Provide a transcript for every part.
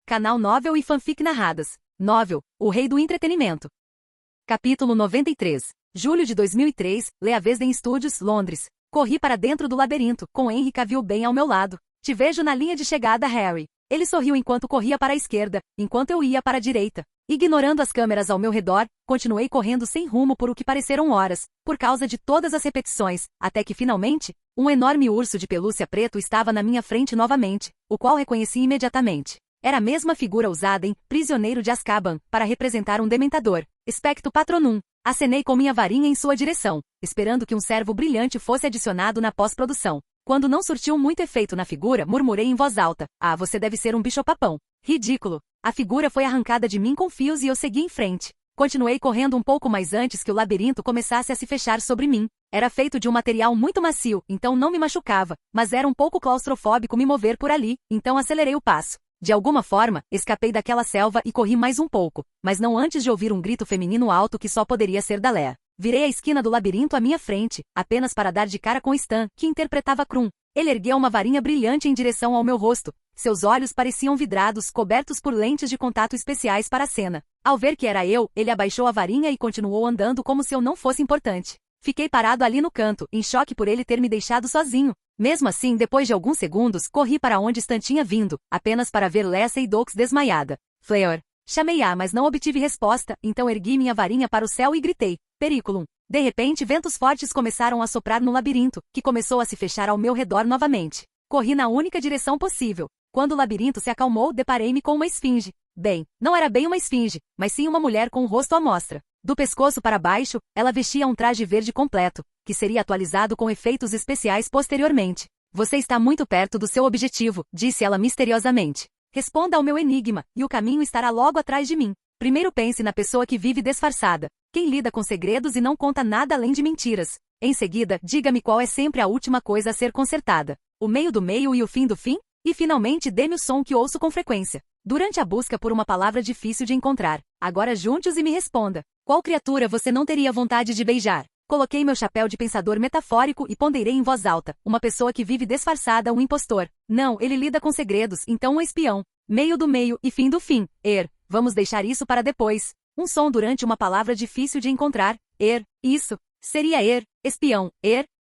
Canal Novel e Fanfic Narradas. Novel, o rei do entretenimento. Capítulo 93. Julho de 2003, Lea Vesden Studios, Londres. Corri para dentro do labirinto, com Henry Cavill bem ao meu lado. Te vejo na linha de chegada, Harry. Ele sorriu enquanto corria para a esquerda, enquanto eu ia para a direita. Ignorando as câmeras ao meu redor, continuei correndo sem rumo por o que pareceram horas, por causa de todas as repetições, até que finalmente, um enorme urso de pelúcia preto estava na minha frente novamente, o qual reconheci imediatamente. Era a mesma figura usada em Prisioneiro de Azkaban, para representar um dementador, Expecto Patronum. Acenei com minha varinha em sua direção, esperando que um servo brilhante fosse adicionado na pós-produção. Quando não surtiu muito efeito na figura, murmurei em voz alta: "Ah, você deve ser um bicho-papão." Ridículo. A figura foi arrancada de mim com fios e eu segui em frente. Continuei correndo um pouco mais antes que o labirinto começasse a se fechar sobre mim. Era feito de um material muito macio, então não me machucava, mas era um pouco claustrofóbico me mover por ali, então acelerei o passo. De alguma forma, escapei daquela selva e corri mais um pouco, mas não antes de ouvir um grito feminino alto que só poderia ser da Lea. Virei a esquina do labirinto à minha frente, apenas para dar de cara com Stan, que interpretava Krum. Ele ergueu uma varinha brilhante em direção ao meu rosto. Seus olhos pareciam vidrados, cobertos por lentes de contato especiais para a cena. Ao ver que era eu, ele abaixou a varinha e continuou andando como se eu não fosse importante. Fiquei parado ali no canto, em choque por ele ter me deixado sozinho. Mesmo assim, depois de alguns segundos, corri para onde Stan tinha vindo, apenas para ver Lacey Dox desmaiada. Fleur. Chamei mas não obtive resposta, então ergui minha varinha para o céu e gritei: "Periculum." De repente, ventos fortes começaram a soprar no labirinto, que começou a se fechar ao meu redor novamente. Corri na única direção possível. Quando o labirinto se acalmou, deparei-me com uma esfinge. Bem, não era bem uma esfinge, mas sim uma mulher com o rosto à mostra. Do pescoço para baixo, ela vestia um traje verde completo, que seria atualizado com efeitos especiais posteriormente. "Você está muito perto do seu objetivo", disse ela misteriosamente. "Responda ao meu enigma, e o caminho estará logo atrás de mim. Primeiro pense na pessoa que vive disfarçada. Quem lida com segredos e não conta nada além de mentiras. Em seguida, diga-me qual é sempre a última coisa a ser consertada. O meio do meio e o fim do fim? E finalmente dê-me o som que ouço com frequência. Durante a busca por uma palavra difícil de encontrar. Agora junte-os e me responda. Qual criatura você não teria vontade de beijar?" Coloquei meu chapéu de pensador metafórico e ponderei em voz alta. Uma pessoa que vive disfarçada, um impostor. Não, ele lida com segredos, então um espião. Meio do meio e fim do fim. Vamos deixar isso para depois. Um som durante uma palavra difícil de encontrar. Isso. Seria espião.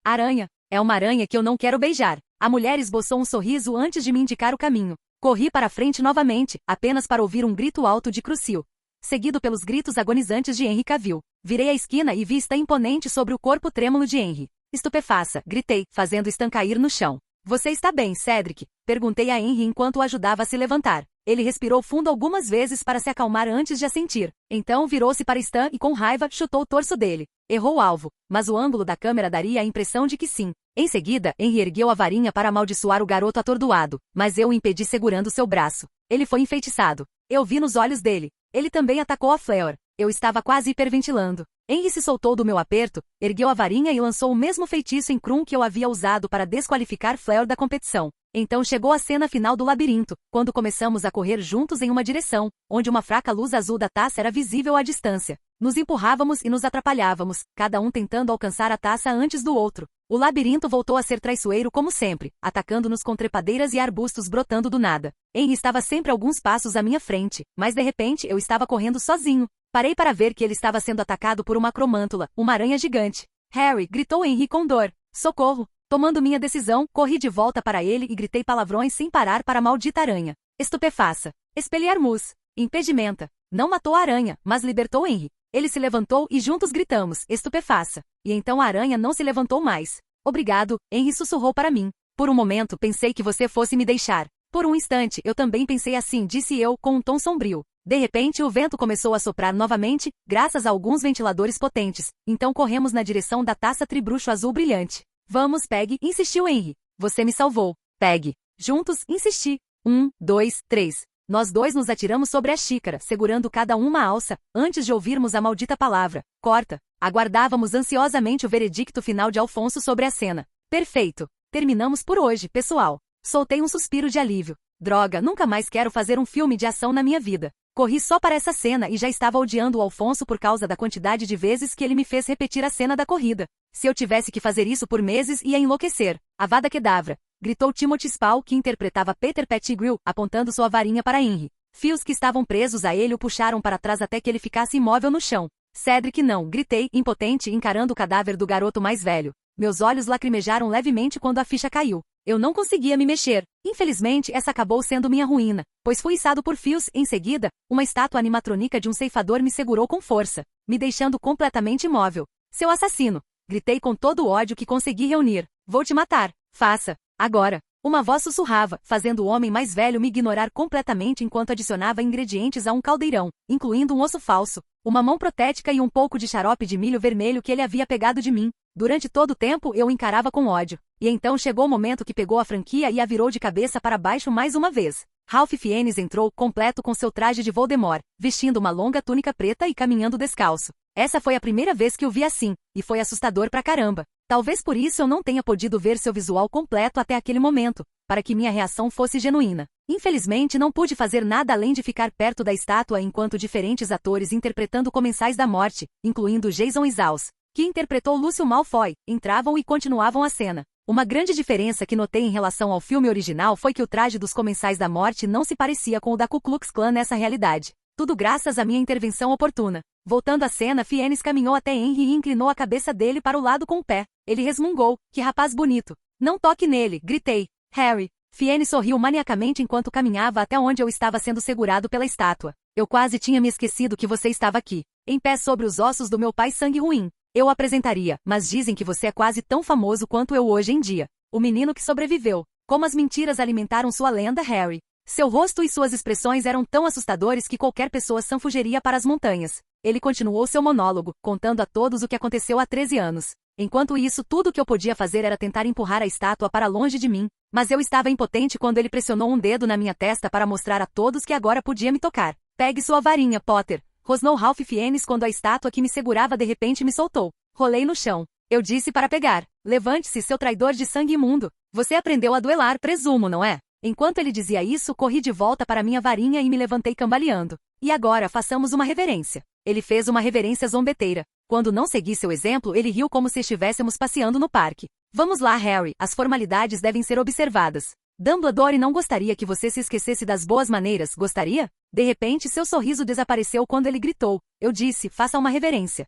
Aranha. É uma aranha que eu não quero beijar. A mulher esboçou um sorriso antes de me indicar o caminho. Corri para frente novamente, apenas para ouvir um grito alto de Crucio, seguido pelos gritos agonizantes de Henry Cavill. Virei a esquina e vi Stan imponente sobre o corpo trêmulo de Henry. "Estupefaça", gritei, fazendo Stan cair no chão. "Você está bem, Cedric?" perguntei a Henry enquanto o ajudava a se levantar. Ele respirou fundo algumas vezes para se acalmar antes de assentir. Então virou-se para Stan e com raiva chutou o torso dele. Errou o alvo, mas o ângulo da câmera daria a impressão de que sim. Em seguida, Henry ergueu a varinha para amaldiçoar o garoto atordoado, mas eu o impedi segurando seu braço. Ele foi enfeitiçado. Eu vi nos olhos dele. Ele também atacou a Fleur. Eu estava quase hiperventilando. Henry se soltou do meu aperto, ergueu a varinha e lançou o mesmo feitiço em Krum que eu havia usado para desqualificar Fleur da competição. Então chegou a cena final do labirinto, quando começamos a correr juntos em uma direção, onde uma fraca luz azul da taça era visível à distância. Nos empurrávamos e nos atrapalhávamos, cada um tentando alcançar a taça antes do outro. O labirinto voltou a ser traiçoeiro como sempre, atacando-nos com trepadeiras e arbustos brotando do nada. Henry estava sempre alguns passos à minha frente, mas de repente eu estava correndo sozinho. Parei para ver que ele estava sendo atacado por uma acromântula, uma aranha gigante. "Harry!" gritou Henry com dor. "Socorro!" Tomando minha decisão, corri de volta para ele e gritei palavrões sem parar para a maldita aranha. "Estupefaça!" "Expelliarmus!" "Impedimenta!" Não matou a aranha, mas libertou Henry. Ele se levantou e juntos gritamos: "Estupefaça!" E então a aranha não se levantou mais. "Obrigado", Henry sussurrou para mim. "Por um momento pensei que você fosse me deixar." "Por um instante eu também pensei assim", disse eu, com um tom sombrio. De repente o vento começou a soprar novamente, graças a alguns ventiladores potentes. Então corremos na direção da taça tribruxo azul brilhante. "Vamos, Peg", insistiu Henry. "Você me salvou, Peg." Juntos, insisti. 1, 2, 3. Nós dois nos atiramos sobre a xícara, segurando cada uma alça, antes de ouvirmos a maldita palavra: "Corta." Aguardávamos ansiosamente o veredicto final de Alfonso sobre a cena. "Perfeito. Terminamos por hoje, pessoal." Soltei um suspiro de alívio. Droga, nunca mais quero fazer um filme de ação na minha vida. Corri só para essa cena e já estava odiando o Alfonso por causa da quantidade de vezes que ele me fez repetir a cena da corrida. Se eu tivesse que fazer isso por meses, ia enlouquecer. Avada Kedavra! Gritou Timothy Spall, que interpretava Peter Pettigrew, apontando sua varinha para Henry. Fios que estavam presos a ele o puxaram para trás até que ele ficasse imóvel no chão. Cedric não, gritei, impotente, encarando o cadáver do garoto mais velho. Meus olhos lacrimejaram levemente quando a ficha caiu. Eu não conseguia me mexer. Infelizmente, essa acabou sendo minha ruína, pois fui içado por fios. Em seguida, uma estátua animatrônica de um ceifador me segurou com força, me deixando completamente imóvel. Seu assassino! Gritei com todo o ódio que consegui reunir. Vou te matar. Faça. Agora. Uma voz sussurrava, fazendo o homem mais velho me ignorar completamente enquanto adicionava ingredientes a um caldeirão, incluindo um osso falso, uma mão protética e um pouco de xarope de milho vermelho que ele havia pegado de mim. Durante todo o tempo eu o encarava com ódio. E então chegou o momento que pegou a franquia e a virou de cabeça para baixo mais uma vez. Ralph Fiennes entrou completo com seu traje de Voldemort, vestindo uma longa túnica preta e caminhando descalço. Essa foi a primeira vez que o vi assim, e foi assustador pra caramba. Talvez por isso eu não tenha podido ver seu visual completo até aquele momento, para que minha reação fosse genuína. Infelizmente não pude fazer nada além de ficar perto da estátua enquanto diferentes atores interpretando Comensais da Morte, incluindo Jason Isaacs, que interpretou Lúcio Malfoy, entravam e continuavam a cena. Uma grande diferença que notei em relação ao filme original foi que o traje dos Comensais da Morte não se parecia com o da Ku Klux Klan nessa realidade. Tudo graças à minha intervenção oportuna. Voltando à cena, Fiennes caminhou até Henry e inclinou a cabeça dele para o lado com o pé. Ele resmungou, que rapaz bonito. Não toque nele, gritei. Harry. Fiennes sorriu maniacamente enquanto caminhava até onde eu estava sendo segurado pela estátua. Eu quase tinha me esquecido que você estava aqui. Em pé sobre os ossos do meu pai sangue ruim. Eu apresentaria, mas dizem que você é quase tão famoso quanto eu hoje em dia. O menino que sobreviveu. Como as mentiras alimentaram sua lenda, Harry. Seu rosto e suas expressões eram tão assustadores que qualquer pessoa sanfugeria para as montanhas. Ele continuou seu monólogo, contando a todos o que aconteceu há 13 anos. Enquanto isso, tudo o que eu podia fazer era tentar empurrar a estátua para longe de mim, mas eu estava impotente quando ele pressionou um dedo na minha testa para mostrar a todos que agora podia me tocar. Pegue sua varinha, Potter. Rosnou Ralph Fiennes quando a estátua que me segurava de repente me soltou. Rolei no chão. Eu disse para pegar. Levante-se, seu traidor de sangue imundo. Você aprendeu a duelar, presumo, não é? Enquanto ele dizia isso, corri de volta para minha varinha e me levantei cambaleando. E agora façamos uma reverência. Ele fez uma reverência zombeteira. Quando não segui seu exemplo, ele riu como se estivéssemos passeando no parque. Vamos lá, Harry, as formalidades devem ser observadas. Dumbledore não gostaria que você se esquecesse das boas maneiras, gostaria? De repente, seu sorriso desapareceu quando ele gritou. Eu disse, faça uma reverência.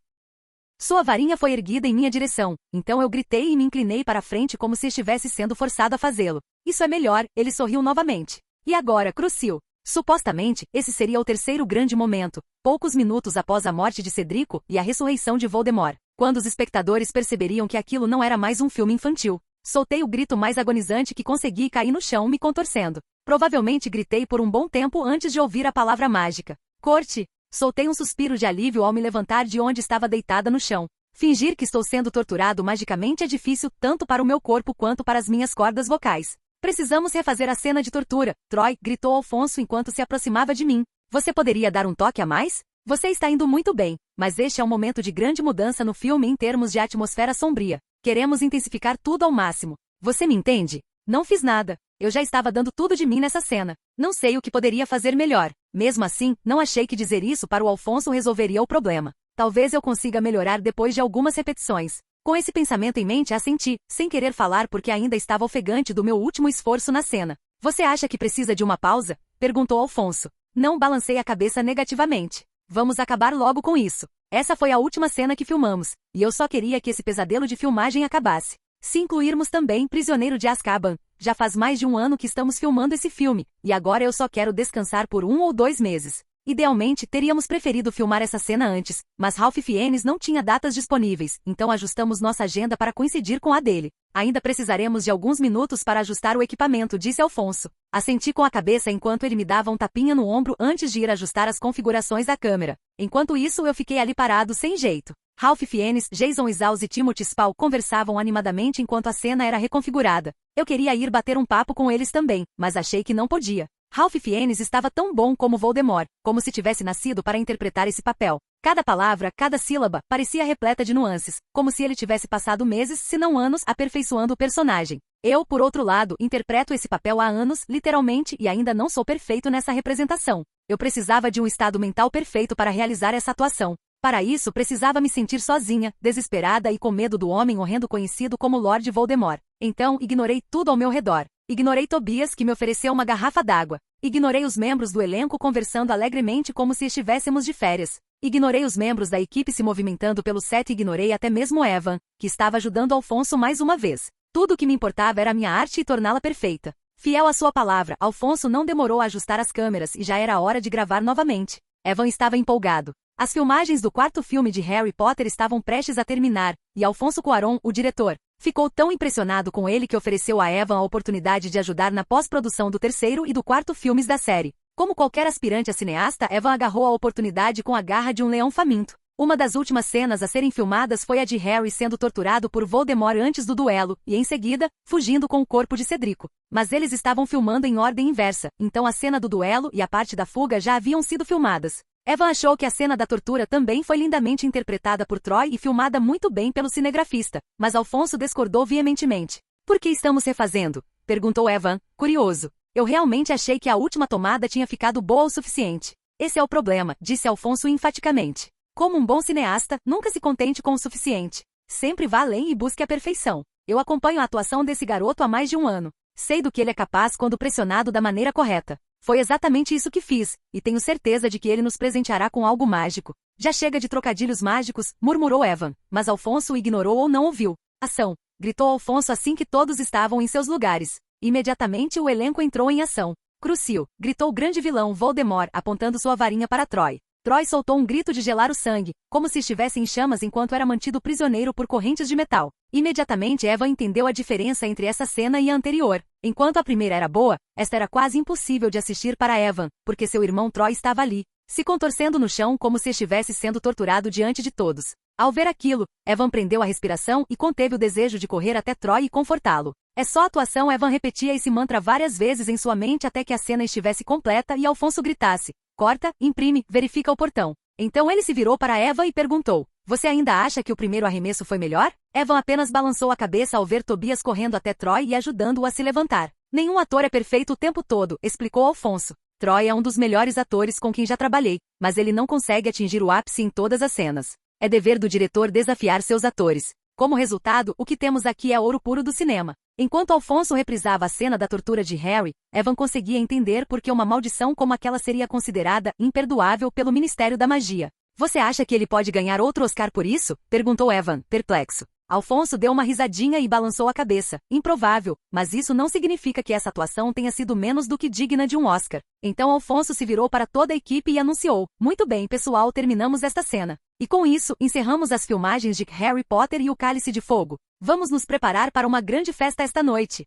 Sua varinha foi erguida em minha direção, então eu gritei e me inclinei para a frente como se estivesse sendo forçado a fazê-lo. Isso é melhor, ele sorriu novamente. E agora, Crucio? Supostamente, esse seria o terceiro grande momento, poucos minutos após a morte de Cedrico e a ressurreição de Voldemort, quando os espectadores perceberiam que aquilo não era mais um filme infantil. Soltei o grito mais agonizante que consegui e caí no chão me contorcendo. Provavelmente gritei por um bom tempo antes de ouvir a palavra mágica. Corte! Soltei um suspiro de alívio ao me levantar de onde estava deitada no chão. Fingir que estou sendo torturado magicamente é difícil tanto para o meu corpo quanto para as minhas cordas vocais. Precisamos refazer a cena de tortura, Troy, gritou Alfonso enquanto se aproximava de mim. Você poderia dar um toque a mais? Você está indo muito bem, mas este é um momento de grande mudança no filme em termos de atmosfera sombria. Queremos intensificar tudo ao máximo. Você me entende? Não fiz nada. Eu já estava dando tudo de mim nessa cena. Não sei o que poderia fazer melhor. Mesmo assim, não achei que dizer isso para o Alfonso resolveria o problema. Talvez eu consiga melhorar depois de algumas repetições. Com esse pensamento em mente, assenti, sem querer falar porque ainda estava ofegante do meu último esforço na cena. Você acha que precisa de uma pausa? Perguntou Alfonso. Não, balancei a cabeça negativamente. Vamos acabar logo com isso. Essa foi a última cena que filmamos, e eu só queria que esse pesadelo de filmagem acabasse. Se incluirmos também Prisioneiro de Azkaban, já faz mais de um ano que estamos filmando esse filme, e agora eu só quero descansar por 1 ou 2 meses. Idealmente, teríamos preferido filmar essa cena antes, mas Ralph Fiennes não tinha datas disponíveis, então ajustamos nossa agenda para coincidir com a dele. Ainda precisaremos de alguns minutos para ajustar o equipamento, disse Alfonso. Assenti com a cabeça enquanto ele me dava um tapinha no ombro antes de ir ajustar as configurações da câmera. Enquanto isso, eu fiquei ali parado sem jeito. Ralph Fiennes, Jason Isaacs e Timothy Spall conversavam animadamente enquanto a cena era reconfigurada. Eu queria ir bater um papo com eles também, mas achei que não podia. Ralph Fiennes estava tão bom como Voldemort, como se tivesse nascido para interpretar esse papel. Cada palavra, cada sílaba, parecia repleta de nuances, como se ele tivesse passado meses, se não anos, aperfeiçoando o personagem. Eu, por outro lado, interpreto esse papel há anos, literalmente, e ainda não sou perfeito nessa representação. Eu precisava de um estado mental perfeito para realizar essa atuação. Para isso, precisava me sentir sozinha, desesperada e com medo do homem horrendo conhecido como Lord Voldemort. Então, ignorei tudo ao meu redor. Ignorei Tobias, que me ofereceu uma garrafa d'água. Ignorei os membros do elenco conversando alegremente como se estivéssemos de férias. Ignorei os membros da equipe se movimentando pelo set e ignorei até mesmo Evan, que estava ajudando Alfonso mais uma vez. Tudo o que me importava era a minha arte e torná-la perfeita. Fiel à sua palavra, Alfonso não demorou a ajustar as câmeras e já era a hora de gravar novamente. Evan estava empolgado. As filmagens do quarto filme de Harry Potter estavam prestes a terminar, e Alfonso Cuarón, o diretor, ficou tão impressionado com ele que ofereceu a Evan a oportunidade de ajudar na pós-produção do terceiro e do quarto filmes da série. Como qualquer aspirante a cineasta, Evan agarrou a oportunidade com a garra de um leão faminto. Uma das últimas cenas a serem filmadas foi a de Harry sendo torturado por Voldemort antes do duelo, e em seguida, fugindo com o corpo de Cedrico. Mas eles estavam filmando em ordem inversa, então a cena do duelo e a parte da fuga já haviam sido filmadas. Evan achou que a cena da tortura também foi lindamente interpretada por Troy e filmada muito bem pelo cinegrafista, mas Alfonso discordou veementemente. Por que estamos refazendo? Perguntou Evan, curioso. Eu realmente achei que a última tomada tinha ficado boa o suficiente. Esse é o problema, disse Alfonso enfaticamente. Como um bom cineasta, nunca se contente com o suficiente. Sempre vá além e busque a perfeição. Eu acompanho a atuação desse garoto há mais de um ano. Sei do que ele é capaz quando pressionado da maneira correta. Foi exatamente isso que fiz, e tenho certeza de que ele nos presenteará com algo mágico. Já chega de trocadilhos mágicos, murmurou Evan, mas Alfonso o ignorou ou não ouviu. Ação! Gritou Alfonso assim que todos estavam em seus lugares. Imediatamente o elenco entrou em ação. Crucio! Gritou o grande vilão Voldemort, apontando sua varinha para Troy. Troy soltou um grito de gelar o sangue, como se estivesse em chamas enquanto era mantido prisioneiro por correntes de metal. Imediatamente Evan entendeu a diferença entre essa cena e a anterior. Enquanto a primeira era boa, esta era quase impossível de assistir para Evan, porque seu irmão Troy estava ali, se contorcendo no chão como se estivesse sendo torturado diante de todos. Ao ver aquilo, Evan prendeu a respiração e conteve o desejo de correr até Troy e confortá-lo. É só atuação. Evan repetia esse mantra várias vezes em sua mente até que a cena estivesse completa e Alfonso gritasse: corta, imprime, verifica o portão. Então ele se virou para Evan e perguntou: você ainda acha que o primeiro arremesso foi melhor? Evan apenas balançou a cabeça ao ver Tobias correndo até Troy e ajudando-o a se levantar. Nenhum ator é perfeito o tempo todo, explicou Alfonso. Troy é um dos melhores atores com quem já trabalhei, mas ele não consegue atingir o ápice em todas as cenas. É dever do diretor desafiar seus atores. Como resultado, o que temos aqui é ouro puro do cinema. Enquanto Alfonso reprisava a cena da tortura de Harry, Evan conseguia entender por que uma maldição como aquela seria considerada imperdoável pelo Ministério da Magia. Você acha que ele pode ganhar outro Oscar por isso? Perguntou Evan, perplexo. Alfonso deu uma risadinha e balançou a cabeça. Improvável, mas isso não significa que essa atuação tenha sido menos do que digna de um Oscar. Então Alfonso se virou para toda a equipe e anunciou: muito bem, pessoal, terminamos esta cena. E com isso, encerramos as filmagens de Harry Potter e o Cálice de Fogo. Vamos nos preparar para uma grande festa esta noite.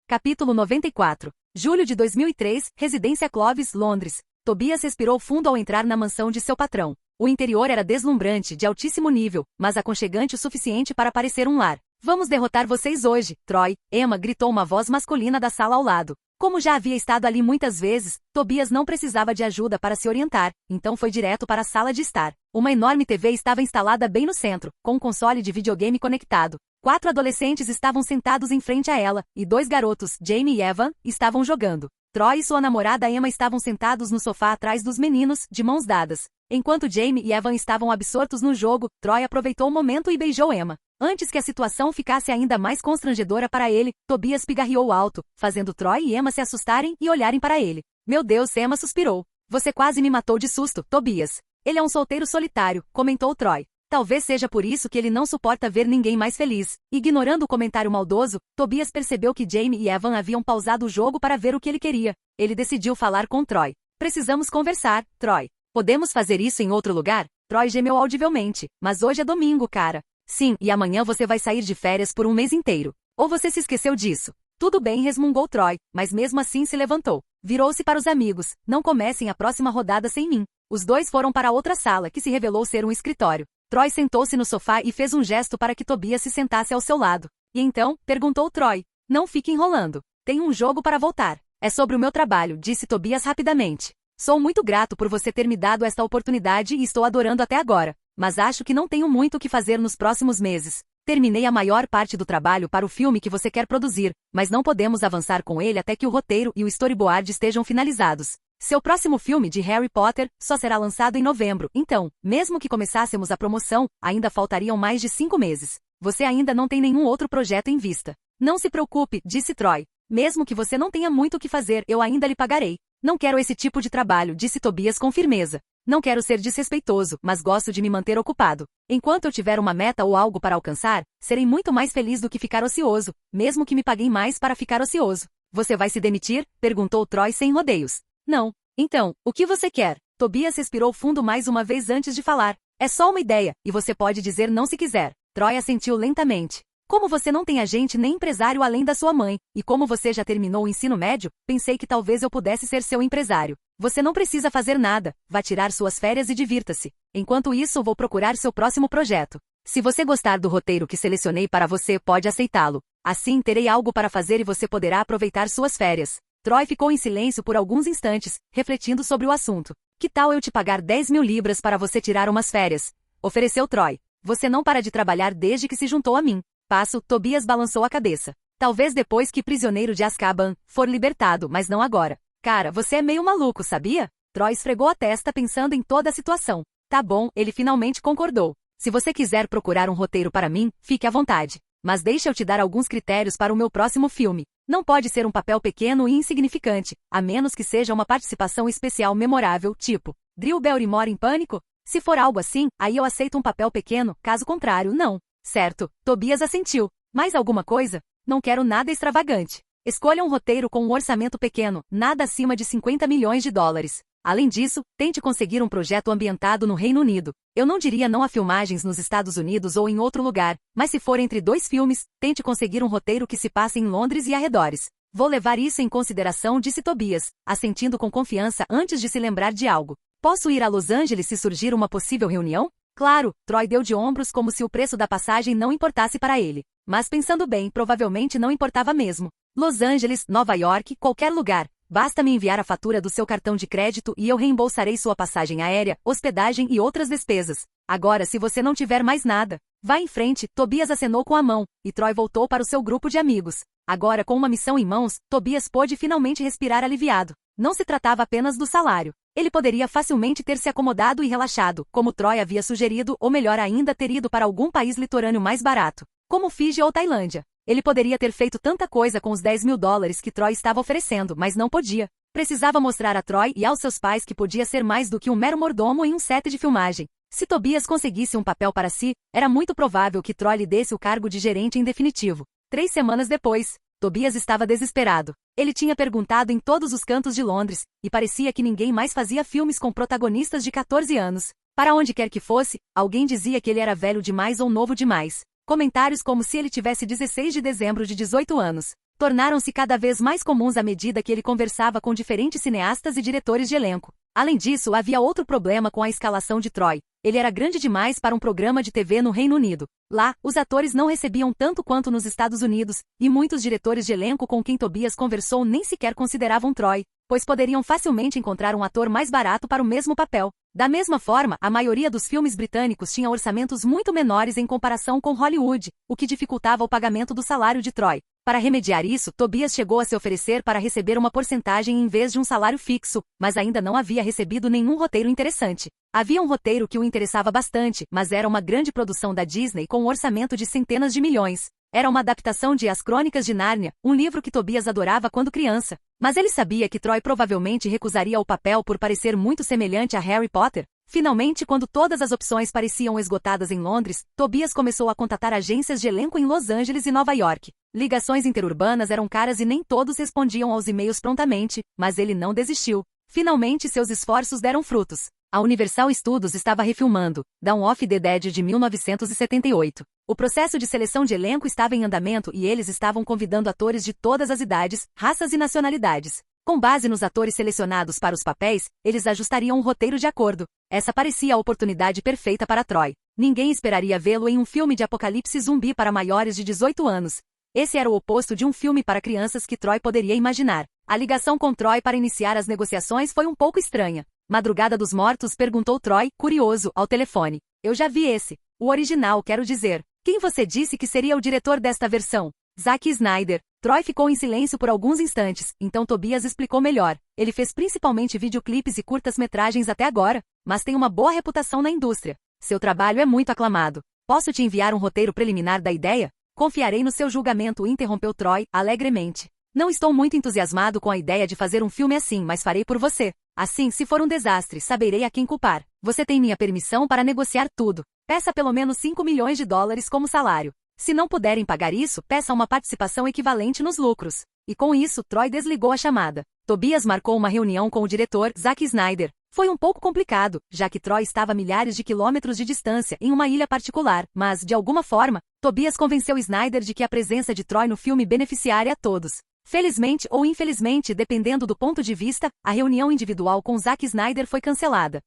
Capítulo 94. Julho de 2003, Residência Clovis, Londres. Tobias respirou fundo ao entrar na mansão de seu patrão. O interior era deslumbrante, de altíssimo nível, mas aconchegante o suficiente para parecer um lar. Vamos derrotar vocês hoje, Troy, Emma, gritou uma voz masculina da sala ao lado. Como já havia estado ali muitas vezes, Tobias não precisava de ajuda para se orientar, então foi direto para a sala de estar. Uma enorme TV estava instalada bem no centro, com um console de videogame conectado. 4 adolescentes estavam sentados em frente a ela, e 2 garotos, Jamie e Evan, estavam jogando. Troy e sua namorada Emma estavam sentados no sofá atrás dos meninos, de mãos dadas. Enquanto Jamie e Evan estavam absortos no jogo, Troy aproveitou o momento e beijou Emma. Antes que a situação ficasse ainda mais constrangedora para ele, Tobias pigarreou alto, fazendo Troy e Emma se assustarem e olharem para ele. Meu Deus, Emma suspirou. Você quase me matou de susto, Tobias. Ele é um solteiro solitário, comentou Troy. Talvez seja por isso que ele não suporta ver ninguém mais feliz. Ignorando o comentário maldoso, Tobias percebeu que Jamie e Evan haviam pausado o jogo para ver o que ele queria. Ele decidiu falar com Troy. Precisamos conversar, Troy. Podemos fazer isso em outro lugar? Troy gemeu audivelmente. Mas hoje é domingo, cara. Sim, e amanhã você vai sair de férias por um mês inteiro. Ou você se esqueceu disso? Tudo bem, resmungou Troy, mas mesmo assim se levantou. Virou-se para os amigos. Não comecem a próxima rodada sem mim. Os dois foram para outra sala, que se revelou ser um escritório. Troy sentou-se no sofá e fez um gesto para que Tobias se sentasse ao seu lado. E então, perguntou Troy. Não fique enrolando. Tenho um jogo para voltar. É sobre o meu trabalho, disse Tobias rapidamente. Sou muito grato por você ter me dado esta oportunidade e estou adorando até agora. Mas acho que não tenho muito o que fazer nos próximos meses. Terminei a maior parte do trabalho para o filme que você quer produzir, mas não podemos avançar com ele até que o roteiro e o storyboard estejam finalizados. Seu próximo filme de Harry Potter só será lançado em novembro, então, mesmo que começássemos a promoção, ainda faltariam mais de 5 meses. Você ainda não tem nenhum outro projeto em vista. Não se preocupe, disse Troy. Mesmo que você não tenha muito o que fazer, eu ainda lhe pagarei. Não quero esse tipo de trabalho, disse Tobias com firmeza. Não quero ser desrespeitoso, mas gosto de me manter ocupado. Enquanto eu tiver uma meta ou algo para alcançar, serei muito mais feliz do que ficar ocioso, mesmo que me paguem mais para ficar ocioso. Você vai se demitir? Perguntou Troy sem rodeios. Não. Então, o que você quer? Tobias respirou fundo mais uma vez antes de falar. É só uma ideia, e você pode dizer não se quiser. Troy assentiu lentamente. Como você não tem agente nem empresário além da sua mãe, e como você já terminou o ensino médio, pensei que talvez eu pudesse ser seu empresário. Você não precisa fazer nada, vá tirar suas férias e divirta-se. Enquanto isso, vou procurar seu próximo projeto. Se você gostar do roteiro que selecionei para você, pode aceitá-lo. Assim, terei algo para fazer e você poderá aproveitar suas férias. Troy ficou em silêncio por alguns instantes, refletindo sobre o assunto. Que tal eu te pagar 10.000 libras para você tirar umas férias? Ofereceu Troy. Você não para de trabalhar desde que se juntou a mim. Passo, Tobias balançou a cabeça. Talvez depois que prisioneiro de Azkaban for libertado, mas não agora. Cara, você é meio maluco, sabia? Troy esfregou a testa pensando em toda a situação. Tá bom, ele finalmente concordou. Se você quiser procurar um roteiro para mim, fique à vontade. Mas deixa eu te dar alguns critérios para o meu próximo filme. Não pode ser um papel pequeno e insignificante, a menos que seja uma participação especial memorável, tipo Drew Barrymore em Pânico. Se for algo assim, aí eu aceito um papel pequeno, caso contrário, não. Certo, Tobias assentiu. Mais alguma coisa? Não quero nada extravagante. Escolha um roteiro com um orçamento pequeno, nada acima de 50 milhões de dólares. Além disso, tente conseguir um projeto ambientado no Reino Unido. Eu não diria não a filmagens nos Estados Unidos ou em outro lugar, mas se for entre 2 filmes, tente conseguir um roteiro que se passe em Londres e arredores. Vou levar isso em consideração, disse Tobias, assentindo com confiança antes de se lembrar de algo. Posso ir a Los Angeles se surgir uma possível reunião? Claro, Troy deu de ombros como se o preço da passagem não importasse para ele. Mas pensando bem, provavelmente não importava mesmo. Los Angeles, Nova York, qualquer lugar. Basta me enviar a fatura do seu cartão de crédito e eu reembolsarei sua passagem aérea, hospedagem e outras despesas. Agora, se você não tiver mais nada, vá em frente, Tobias acenou com a mão, e Troy voltou para o seu grupo de amigos. Agora, com uma missão em mãos, Tobias pôde finalmente respirar aliviado. Não se tratava apenas do salário. Ele poderia facilmente ter se acomodado e relaxado, como Troy havia sugerido, ou melhor ainda ter ido para algum país litorâneo mais barato, como Fiji ou Tailândia. Ele poderia ter feito tanta coisa com os 10.000 dólares que Troy estava oferecendo, mas não podia. Precisava mostrar a Troy e aos seus pais que podia ser mais do que um mero mordomo em um set de filmagem. Se Tobias conseguisse um papel para si, era muito provável que Troy lhe desse o cargo de gerente em definitivo. 3 semanas depois, Tobias estava desesperado. Ele tinha perguntado em todos os cantos de Londres, e parecia que ninguém mais fazia filmes com protagonistas de 14 anos. Para onde quer que fosse, alguém dizia que ele era velho demais ou novo demais. Comentários como se ele tivesse 16 de dezembro de 18 anos. Tornaram-se cada vez mais comuns à medida que ele conversava com diferentes cineastas e diretores de elenco. Além disso, havia outro problema com a escalação de Troy. Ele era grande demais para um programa de TV no Reino Unido. Lá, os atores não recebiam tanto quanto nos Estados Unidos, e muitos diretores de elenco com quem Tobias conversou nem sequer consideravam Troy, pois poderiam facilmente encontrar um ator mais barato para o mesmo papel. Da mesma forma, a maioria dos filmes britânicos tinha orçamentos muito menores em comparação com Hollywood, o que dificultava o pagamento do salário de Troy. Para remediar isso, Tobias chegou a se oferecer para receber uma porcentagem em vez de um salário fixo, mas ainda não havia recebido nenhum roteiro interessante. Havia um roteiro que o interessava bastante, mas era uma grande produção da Disney com um orçamento de centenas de milhões. Era uma adaptação de As Crônicas de Nárnia, um livro que Tobias adorava quando criança. Mas ele sabia que Troy provavelmente recusaria o papel por parecer muito semelhante a Harry Potter. Finalmente, quando todas as opções pareciam esgotadas em Londres, Tobias começou a contatar agências de elenco em Los Angeles e Nova York. Ligações interurbanas eram caras e nem todos respondiam aos e-mails prontamente, mas ele não desistiu. Finalmente seus esforços deram frutos. A Universal Studios estava refilmando Dawn of the Dead de 1978. O processo de seleção de elenco estava em andamento e eles estavam convidando atores de todas as idades, raças e nacionalidades. Com base nos atores selecionados para os papéis, eles ajustariam um roteiro de acordo. Essa parecia a oportunidade perfeita para Troy. Ninguém esperaria vê-lo em um filme de apocalipse zumbi para maiores de 18 anos. Esse era o oposto de um filme para crianças que Troy poderia imaginar. A ligação com Troy para iniciar as negociações foi um pouco estranha. Madrugada dos Mortos, perguntou Troy, curioso, ao telefone. Eu já vi esse. O original, quero dizer. Quem você disse que seria o diretor desta versão? Zack Snyder. Troy ficou em silêncio por alguns instantes, então Tobias explicou melhor. Ele fez principalmente videoclipes e curtas-metragens até agora, mas tem uma boa reputação na indústria. Seu trabalho é muito aclamado. Posso te enviar um roteiro preliminar da ideia? Confiarei no seu julgamento, interrompeu Troy, alegremente. Não estou muito entusiasmado com a ideia de fazer um filme assim, mas farei por você. Assim, se for um desastre, saberei a quem culpar. Você tem minha permissão para negociar tudo. Peça pelo menos 5 milhões de dólares como salário. Se não puderem pagar isso, peça uma participação equivalente nos lucros. E com isso, Troy desligou a chamada. Tobias marcou uma reunião com o diretor, Zack Snyder. Foi um pouco complicado, já que Troy estava a milhares de quilômetros de distância em uma ilha particular, mas, de alguma forma, Tobias convenceu Snyder de que a presença de Troy no filme beneficiaria a todos. Felizmente ou infelizmente, dependendo do ponto de vista, a reunião individual com Zack Snyder foi cancelada.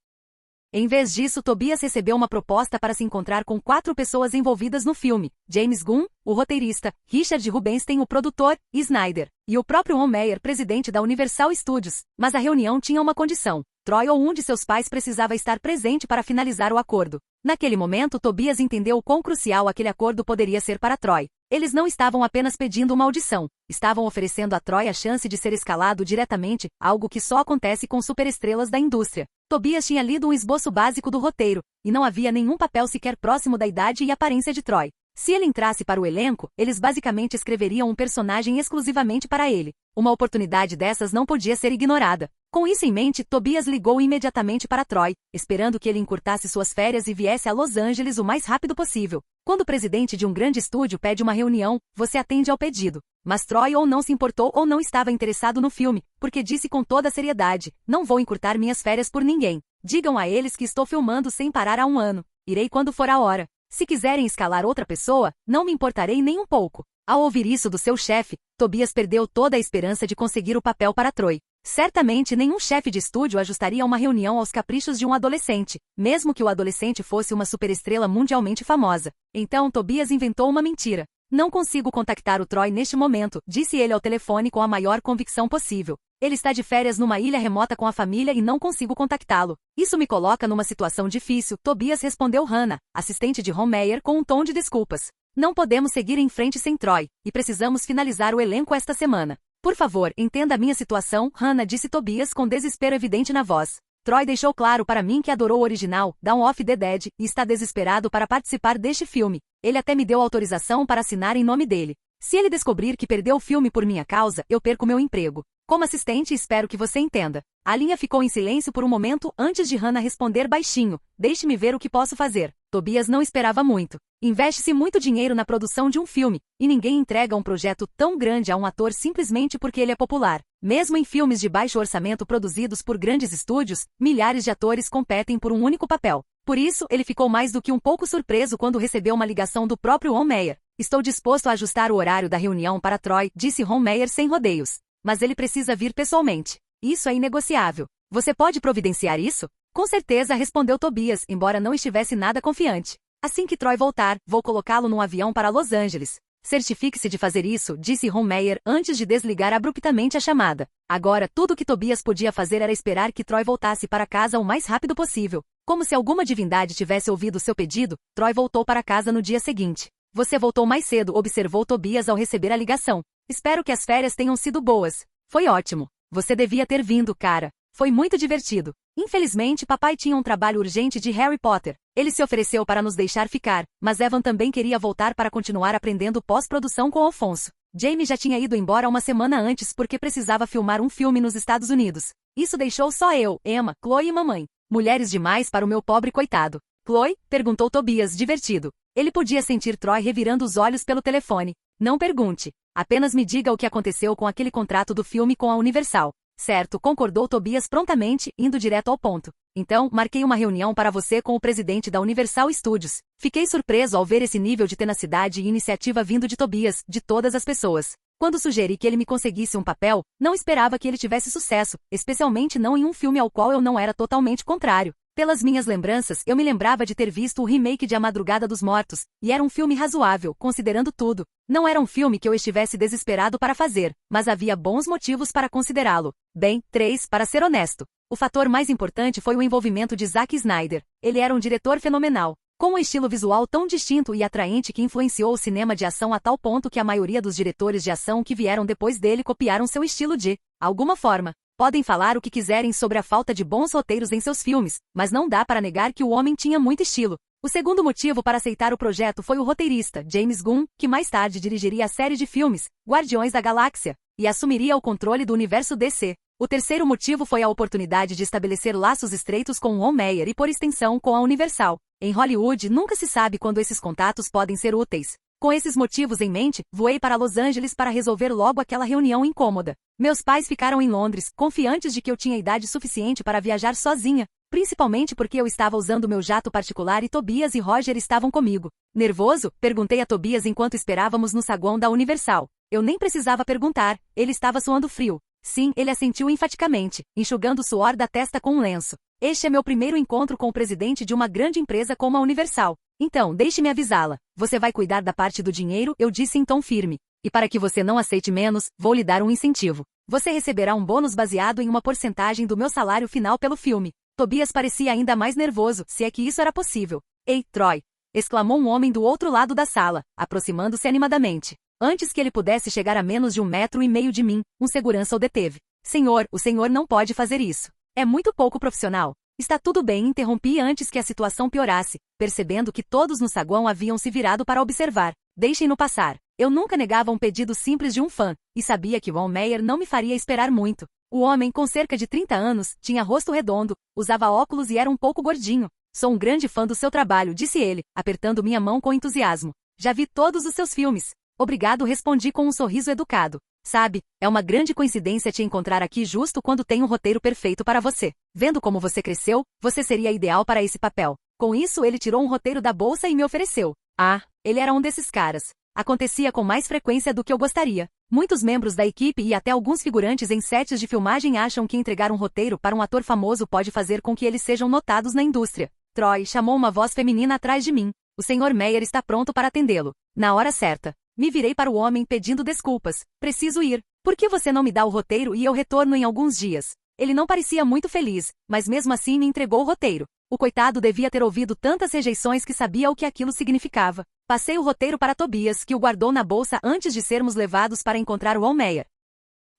Em vez disso, Tobias recebeu uma proposta para se encontrar com 4 pessoas envolvidas no filme: James Gunn, o roteirista, Richard Rubinstein, o produtor, e Snyder, e o próprio Ron Meyer, presidente da Universal Studios. Mas a reunião tinha uma condição: Troy ou um de seus pais precisava estar presente para finalizar o acordo. Naquele momento, Tobias entendeu o quão crucial aquele acordo poderia ser para Troy. Eles não estavam apenas pedindo uma audição, estavam oferecendo a Troy a chance de ser escalado diretamente, algo que só acontece com superestrelas da indústria. Tobias tinha lido um esboço básico do roteiro, e não havia nenhum papel sequer próximo da idade e aparência de Troy. Se ele entrasse para o elenco, eles basicamente escreveriam um personagem exclusivamente para ele. Uma oportunidade dessas não podia ser ignorada. Com isso em mente, Tobias ligou imediatamente para Troy, esperando que ele encurtasse suas férias e viesse a Los Angeles o mais rápido possível. Quando o presidente de um grande estúdio pede uma reunião, você atende ao pedido. Mas Troy ou não se importou ou não estava interessado no filme, porque disse com toda a seriedade: não vou encurtar minhas férias por ninguém. Digam a eles que estou filmando sem parar há 1 ano. Irei quando for a hora. Se quiserem escalar outra pessoa, não me importarei nem um pouco. Ao ouvir isso do seu chefe, Tobias perdeu toda a esperança de conseguir o papel para Troy. Certamente nenhum chefe de estúdio ajustaria uma reunião aos caprichos de um adolescente, mesmo que o adolescente fosse uma superestrela mundialmente famosa. Então Tobias inventou uma mentira. Não consigo contactar o Troy neste momento, disse ele ao telefone com a maior convicção possível. Ele está de férias numa ilha remota com a família e não consigo contactá-lo. Isso me coloca numa situação difícil, Tobias respondeu Hannah, assistente de Ron Meyer, com um tom de desculpas. Não podemos seguir em frente sem Troy, e precisamos finalizar o elenco esta semana. Por favor, entenda a minha situação, Hannah disse Tobias com desespero evidente na voz. Troy deixou claro para mim que adorou o original, Dawn of the Dead, e está desesperado para participar deste filme. Ele até me deu autorização para assinar em nome dele. Se ele descobrir que perdeu o filme por minha causa, eu perco meu emprego. Como assistente, espero que você entenda. A linha ficou em silêncio por um momento antes de Hannah responder baixinho: deixe-me ver o que posso fazer. Tobias não esperava muito. Investe-se muito dinheiro na produção de um filme, e ninguém entrega um projeto tão grande a um ator simplesmente porque ele é popular. Mesmo em filmes de baixo orçamento produzidos por grandes estúdios, milhares de atores competem por um único papel. Por isso, ele ficou mais do que um pouco surpreso quando recebeu uma ligação do próprio Ron Meyer. Estou disposto a ajustar o horário da reunião para Troy, disse Ron Meyer sem rodeios. Mas ele precisa vir pessoalmente. Isso é inegociável. Você pode providenciar isso? Com certeza, respondeu Tobias, embora não estivesse nada confiante. Assim que Troy voltar, vou colocá-lo num avião para Los Angeles. Certifique-se de fazer isso, disse Ron Meyer antes de desligar abruptamente a chamada. Agora, tudo o que Tobias podia fazer era esperar que Troy voltasse para casa o mais rápido possível. Como se alguma divindade tivesse ouvido seu pedido, Troy voltou para casa no dia seguinte. Você voltou mais cedo, observou Tobias ao receber a ligação. Espero que as férias tenham sido boas. Foi ótimo. Você devia ter vindo, cara. Foi muito divertido. Infelizmente, papai tinha um trabalho urgente de Harry Potter. Ele se ofereceu para nos deixar ficar, mas Evan também queria voltar para continuar aprendendo pós-produção com Alfonso. Jamie já tinha ido embora 1 semana antes porque precisava filmar um filme nos Estados Unidos. Isso deixou só eu, Emma, Chloe e mamãe. Mulheres demais para o meu pobre coitado. Chloe? Perguntou Tobias, divertido. Ele podia sentir Troy revirando os olhos pelo telefone. Não pergunte. Apenas me diga o que aconteceu com aquele contrato do filme com a Universal. Certo, concordou Tobias prontamente, indo direto ao ponto. Então, marquei uma reunião para você com o presidente da Universal Studios. Fiquei surpreso ao ver esse nível de tenacidade e iniciativa vindo de Tobias, de todas as pessoas. Quando sugeri que ele me conseguisse um papel, não esperava que ele tivesse sucesso, especialmente não em um filme ao qual eu não era totalmente contrário. Pelas minhas lembranças, eu me lembrava de ter visto o remake de A Madrugada dos Mortos, e era um filme razoável, considerando tudo. Não era um filme que eu estivesse desesperado para fazer, mas havia bons motivos para considerá-lo. Bem, 3, para ser honesto. O fator mais importante foi o envolvimento de Zack Snyder. Ele era um diretor fenomenal, com um estilo visual tão distinto e atraente que influenciou o cinema de ação a tal ponto que a maioria dos diretores de ação que vieram depois dele copiaram seu estilo de alguma forma. Podem falar o que quiserem sobre a falta de bons roteiros em seus filmes, mas não dá para negar que o homem tinha muito estilo. O segundo motivo para aceitar o projeto foi o roteirista, James Gunn, que mais tarde dirigiria a série de filmes, Guardiões da Galáxia. e assumiria o controle do universo DC. O terceiro motivo foi a oportunidade de estabelecer laços estreitos com o Von Meyer e, por extensão, com a Universal. Em Hollywood, nunca se sabe quando esses contatos podem ser úteis. Com esses motivos em mente, voei para Los Angeles para resolver logo aquela reunião incômoda. Meus pais ficaram em Londres, confiantes de que eu tinha idade suficiente para viajar sozinha, principalmente porque eu estava usando meu jato particular e Tobias e Roger estavam comigo. Nervoso, perguntei a Tobias enquanto esperávamos no saguão da Universal. Eu nem precisava perguntar, ele estava suando frio. Sim, ele assentiu enfaticamente, enxugando o suor da testa com um lenço. Este é meu primeiro encontro com o presidente de uma grande empresa como a Universal. Então, deixe-me avisá-la. Você vai cuidar da parte do dinheiro, eu disse em tom firme. E para que você não aceite menos, vou lhe dar um incentivo. Você receberá um bônus baseado em uma porcentagem do meu salário final pelo filme. Tobias parecia ainda mais nervoso, se é que isso era possível. Ei, Troy! Exclamou um homem do outro lado da sala, aproximando-se animadamente. Antes que ele pudesse chegar a menos de 1,5 metros de mim, um segurança o deteve. Senhor, o senhor não pode fazer isso. É muito pouco profissional. Está tudo bem, interrompi antes que a situação piorasse, percebendo que todos no saguão haviam se virado para observar. Deixem-no passar. Eu nunca negava um pedido simples de um fã, e sabia que Von Meyer não me faria esperar muito. O homem, com cerca de 30 anos, tinha rosto redondo, usava óculos e era um pouco gordinho. Sou um grande fã do seu trabalho, disse ele, apertando minha mão com entusiasmo. Já vi todos os seus filmes. Obrigado, respondi com um sorriso educado. Sabe, é uma grande coincidência te encontrar aqui justo quando tenho um roteiro perfeito para você. Vendo como você cresceu, você seria ideal para esse papel. Com isso, ele tirou um roteiro da bolsa e me ofereceu. Ah, ele era um desses caras. Acontecia com mais frequência do que eu gostaria. Muitos membros da equipe e até alguns figurantes em sets de filmagem acham que entregar um roteiro para um ator famoso pode fazer com que eles sejam notados na indústria. Troy, chamou uma voz feminina atrás de mim. O Sr. Meyer está pronto para atendê-lo. Na hora certa. Me virei para o homem pedindo desculpas. Preciso ir. Por que você não me dá o roteiro e eu retorno em alguns dias? Ele não parecia muito feliz, mas mesmo assim me entregou o roteiro. O coitado devia ter ouvido tantas rejeições que sabia o que aquilo significava. Passei o roteiro para Tobias, que o guardou na bolsa antes de sermos levados para encontrar o Von Meyer.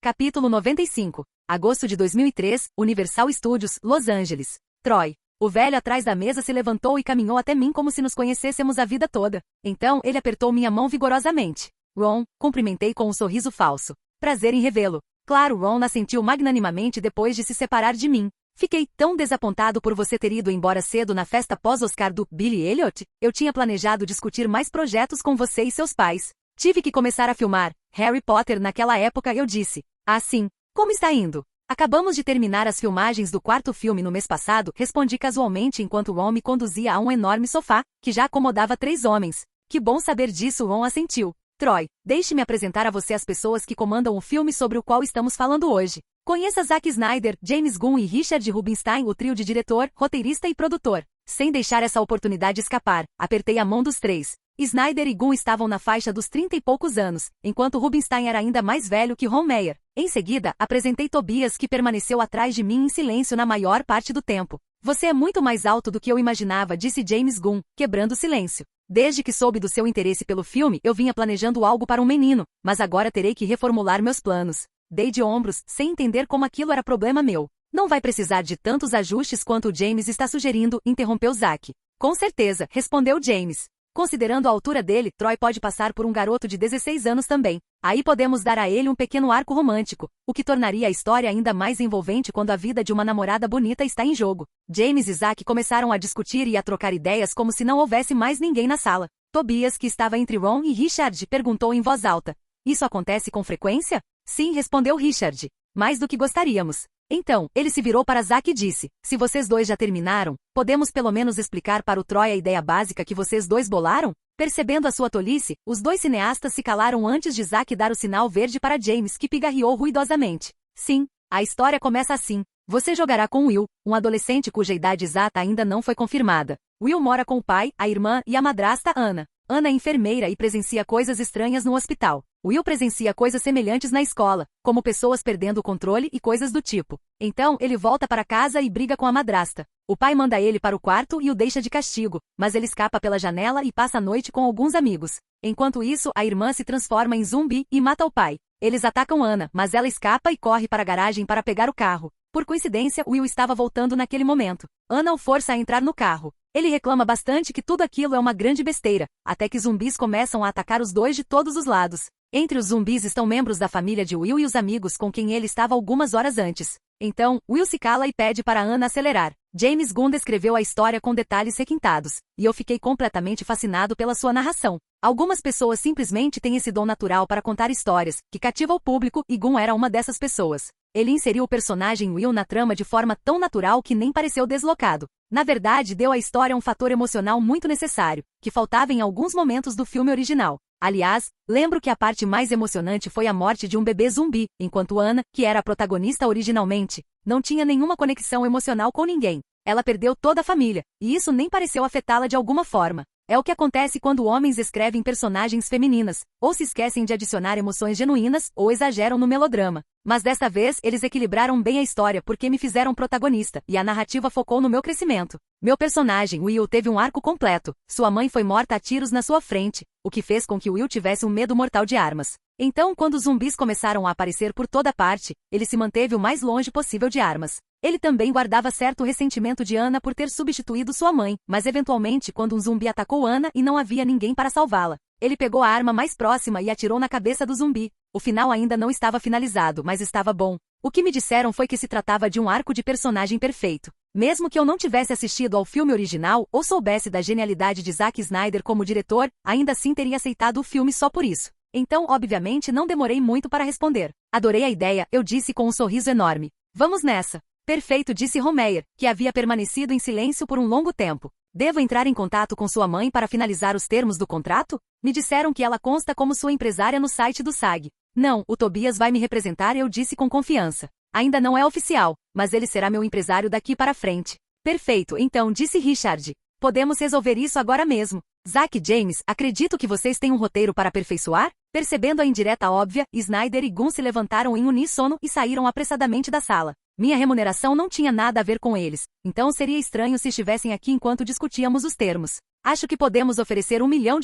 Capítulo 95. Agosto de 2003, Universal Studios, Los Angeles. Troy. O velho atrás da mesa se levantou e caminhou até mim como se nos conhecêssemos a vida toda. Então, ele apertou minha mão vigorosamente. Ron, cumprimentei com um sorriso falso. Prazer em revê-lo. Claro, Ron assentiu magnanimamente depois de se separar de mim. Fiquei tão desapontado por você ter ido embora cedo na festa pós-Oscar do Billy Elliot. Eu tinha planejado discutir mais projetos com você e seus pais. Tive que começar a filmar Harry Potter naquela época, eu disse. Ah, sim. Como está indo? Acabamos de terminar as filmagens do quarto filme no mês passado, respondi casualmente enquanto Ron me conduzia a um enorme sofá, que já acomodava 3 homens. Que bom saber disso, Ron assentiu. Troy, deixe-me apresentar a você as pessoas que comandam o filme sobre o qual estamos falando hoje. Conheça Zack Snyder, James Gunn e Richard Rubinstein, o trio de diretor, roteirista e produtor. Sem deixar essa oportunidade escapar, apertei a mão dos 3. Snyder e Gunn estavam na faixa dos 30 e poucos anos, enquanto Rubinstein era ainda mais velho que Von Meyer. Em seguida, apresentei Tobias, que permaneceu atrás de mim em silêncio na maior parte do tempo. Você é muito mais alto do que eu imaginava, disse James Gunn, quebrando o silêncio. Desde que soube do seu interesse pelo filme, eu vinha planejando algo para um menino, mas agora terei que reformular meus planos. Dei de ombros, sem entender como aquilo era problema meu. Não vai precisar de tantos ajustes quanto o James está sugerindo, interrompeu Zack. Com certeza, respondeu James. Considerando a altura dele, Troy pode passar por um garoto de 16 anos também. Aí podemos dar a ele um pequeno arco romântico, o que tornaria a história ainda mais envolvente quando a vida de uma namorada bonita está em jogo. James e Zack começaram a discutir e a trocar ideias como se não houvesse mais ninguém na sala. Tobias, que estava entre Ron e Richard, perguntou em voz alta. Isso acontece com frequência? Sim, respondeu Richard. Mais do que gostaríamos. Então, ele se virou para Zack e disse, se vocês dois já terminaram, podemos pelo menos explicar para o Troy a ideia básica que vocês dois bolaram? Percebendo a sua tolice, os dois cineastas se calaram antes de Zack dar o sinal verde para James, que pigarreou ruidosamente. Sim, a história começa assim. Você jogará com Will, um adolescente cuja idade exata ainda não foi confirmada. Will mora com o pai, a irmã e a madrasta Anna. Anna é enfermeira e presencia coisas estranhas no hospital. Will presencia coisas semelhantes na escola, como pessoas perdendo o controle e coisas do tipo. Então, ele volta para casa e briga com a madrasta. O pai manda ele para o quarto e o deixa de castigo, mas ele escapa pela janela e passa a noite com alguns amigos. Enquanto isso, a irmã se transforma em zumbi e mata o pai. Eles atacam Anna, mas ela escapa e corre para a garagem para pegar o carro. Por coincidência, Will estava voltando naquele momento. Anna o força a entrar no carro. Ele reclama bastante que tudo aquilo é uma grande besteira, até que zumbis começam a atacar os dois de todos os lados. Entre os zumbis estão membros da família de Will e os amigos com quem ele estava algumas horas antes. Então, Will se cala e pede para Anna acelerar. James Gunn descreveu a história com detalhes requintados, e eu fiquei completamente fascinado pela sua narração. Algumas pessoas simplesmente têm esse dom natural para contar histórias, que cativa o público, e Gunn era uma dessas pessoas. Ele inseriu o personagem Will na trama de forma tão natural que nem pareceu deslocado. Na verdade, deu à história um fator emocional muito necessário, que faltava em alguns momentos do filme original. Aliás, lembro que a parte mais emocionante foi a morte de um bebê zumbi, enquanto Anna, que era a protagonista originalmente, não tinha nenhuma conexão emocional com ninguém. Ela perdeu toda a família, e isso nem pareceu afetá-la de alguma forma. É o que acontece quando homens escrevem personagens femininas, ou se esquecem de adicionar emoções genuínas, ou exageram no melodrama. Mas desta vez eles equilibraram bem a história porque me fizeram protagonista, e a narrativa focou no meu crescimento. Meu personagem, Will, teve um arco completo. Sua mãe foi morta a tiros na sua frente, o que fez com que Will tivesse um medo mortal de armas. Então, quando os zumbis começaram a aparecer por toda parte, ele se manteve o mais longe possível de armas. Ele também guardava certo ressentimento de Anna por ter substituído sua mãe, mas eventualmente quando um zumbi atacou Anna e não havia ninguém para salvá-la, ele pegou a arma mais próxima e atirou na cabeça do zumbi. O final ainda não estava finalizado, mas estava bom. O que me disseram foi que se tratava de um arco de personagem perfeito. Mesmo que eu não tivesse assistido ao filme original ou soubesse da genialidade de Zack Snyder como diretor, ainda assim teria aceitado o filme só por isso. Então, obviamente, não demorei muito para responder. Adorei a ideia, eu disse com um sorriso enorme. Vamos nessa. Perfeito, disse Romeyer, que havia permanecido em silêncio por um longo tempo. Devo entrar em contato com sua mãe para finalizar os termos do contrato? Me disseram que ela consta como sua empresária no site do SAG. Não, o Tobias vai me representar, eu disse com confiança. Ainda não é oficial, mas ele será meu empresário daqui para frente. Perfeito, então, disse Richard. Podemos resolver isso agora mesmo. Zack e James, acredito que vocês têm um roteiro para aperfeiçoar? Percebendo a indireta óbvia, Snyder e Gunn se levantaram em uníssono e saíram apressadamente da sala. Minha remuneração não tinha nada a ver com eles, então seria estranho se estivessem aqui enquanto discutíamos os termos. Acho que podemos oferecer $1 milhão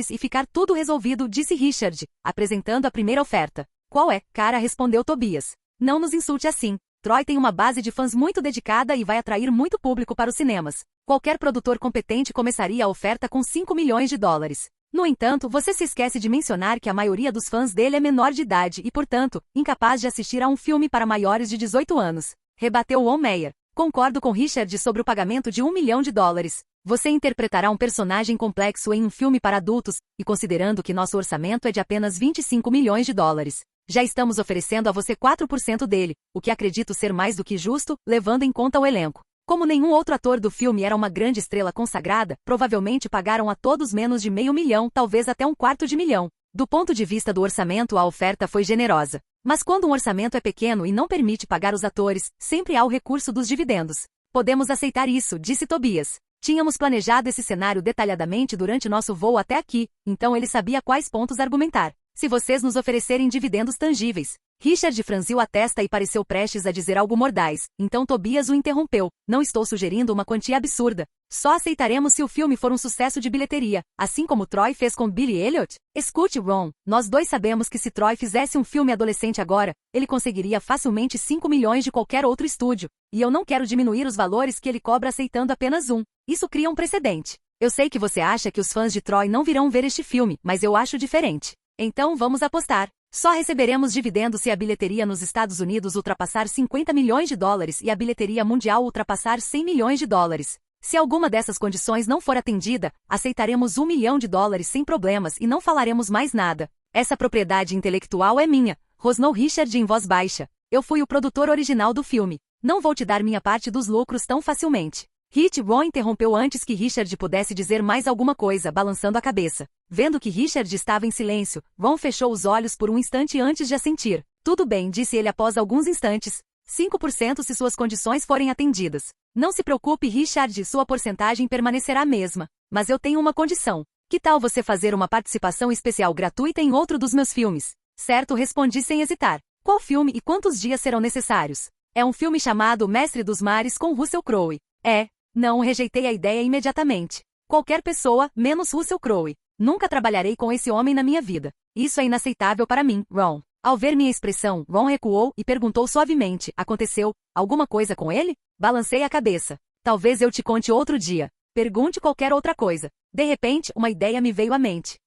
e ficar tudo resolvido, disse Richard, apresentando a primeira oferta. Qual é, cara? Respondeu Tobias. Não nos insulte assim. Troy tem uma base de fãs muito dedicada e vai atrair muito público para os cinemas. Qualquer produtor competente começaria a oferta com $5 milhões. No entanto, você se esquece de mencionar que a maioria dos fãs dele é menor de idade e, portanto, incapaz de assistir a um filme para maiores de 18 anos. Rebateu Von Meyer. Concordo com Richard sobre o pagamento de $1 milhão. Você interpretará um personagem complexo em um filme para adultos, e considerando que nosso orçamento é de apenas $25 milhões, já estamos oferecendo a você 4% dele, o que acredito ser mais do que justo, levando em conta o elenco. Como nenhum outro ator do filme era uma grande estrela consagrada, provavelmente pagaram a todos menos de $500 mil, talvez até $250 mil. Do ponto de vista do orçamento, a oferta foi generosa. Mas quando um orçamento é pequeno e não permite pagar os atores, sempre há o recurso dos dividendos. Podemos aceitar isso, disse Tobias. Tínhamos planejado esse cenário detalhadamente durante nosso voo até aqui, então ele sabia quais pontos argumentar. Se vocês nos oferecerem dividendos tangíveis. Richard franziu a testa e pareceu prestes a dizer algo mordaz, então Tobias o interrompeu. Não estou sugerindo uma quantia absurda. Só aceitaremos se o filme for um sucesso de bilheteria, assim como Troy fez com Billy Elliot. Escute, Ron, nós dois sabemos que se Troy fizesse um filme adolescente agora, ele conseguiria facilmente 5 milhões de qualquer outro estúdio. E eu não quero diminuir os valores que ele cobra aceitando apenas um. Isso cria um precedente. Eu sei que você acha que os fãs de Troy não virão ver este filme, mas eu acho diferente. Então vamos apostar. Só receberemos dividendos se a bilheteria nos Estados Unidos ultrapassar $50 milhões e a bilheteria mundial ultrapassar $100 milhões. Se alguma dessas condições não for atendida, aceitaremos $1 milhão sem problemas e não falaremos mais nada. Essa propriedade intelectual é minha, rosnou Richard em voz baixa. Eu fui o produtor original do filme. Não vou te dar minha parte dos lucros tão facilmente. Ron interrompeu antes que Richard pudesse dizer mais alguma coisa, balançando a cabeça. Vendo que Richard estava em silêncio, Ron fechou os olhos por um instante antes de assentir. Tudo bem, disse ele após alguns instantes. 5% se suas condições forem atendidas. Não se preocupe, Richard, sua porcentagem permanecerá a mesma. Mas eu tenho uma condição. Que tal você fazer uma participação especial gratuita em outro dos meus filmes? Certo, respondi sem hesitar. Qual filme e quantos dias serão necessários? É um filme chamado Mestre dos Mares com Russell Crowe. Não, rejeitei a ideia imediatamente. Qualquer pessoa, menos Russell Crowe. Nunca trabalharei com esse homem na minha vida. Isso é inaceitável para mim, Ron. Ao ver minha expressão, Ron recuou e perguntou suavemente, aconteceu alguma coisa com ele? Balancei a cabeça. Talvez eu te conte outro dia. Pergunte qualquer outra coisa. De repente, uma ideia me veio à mente.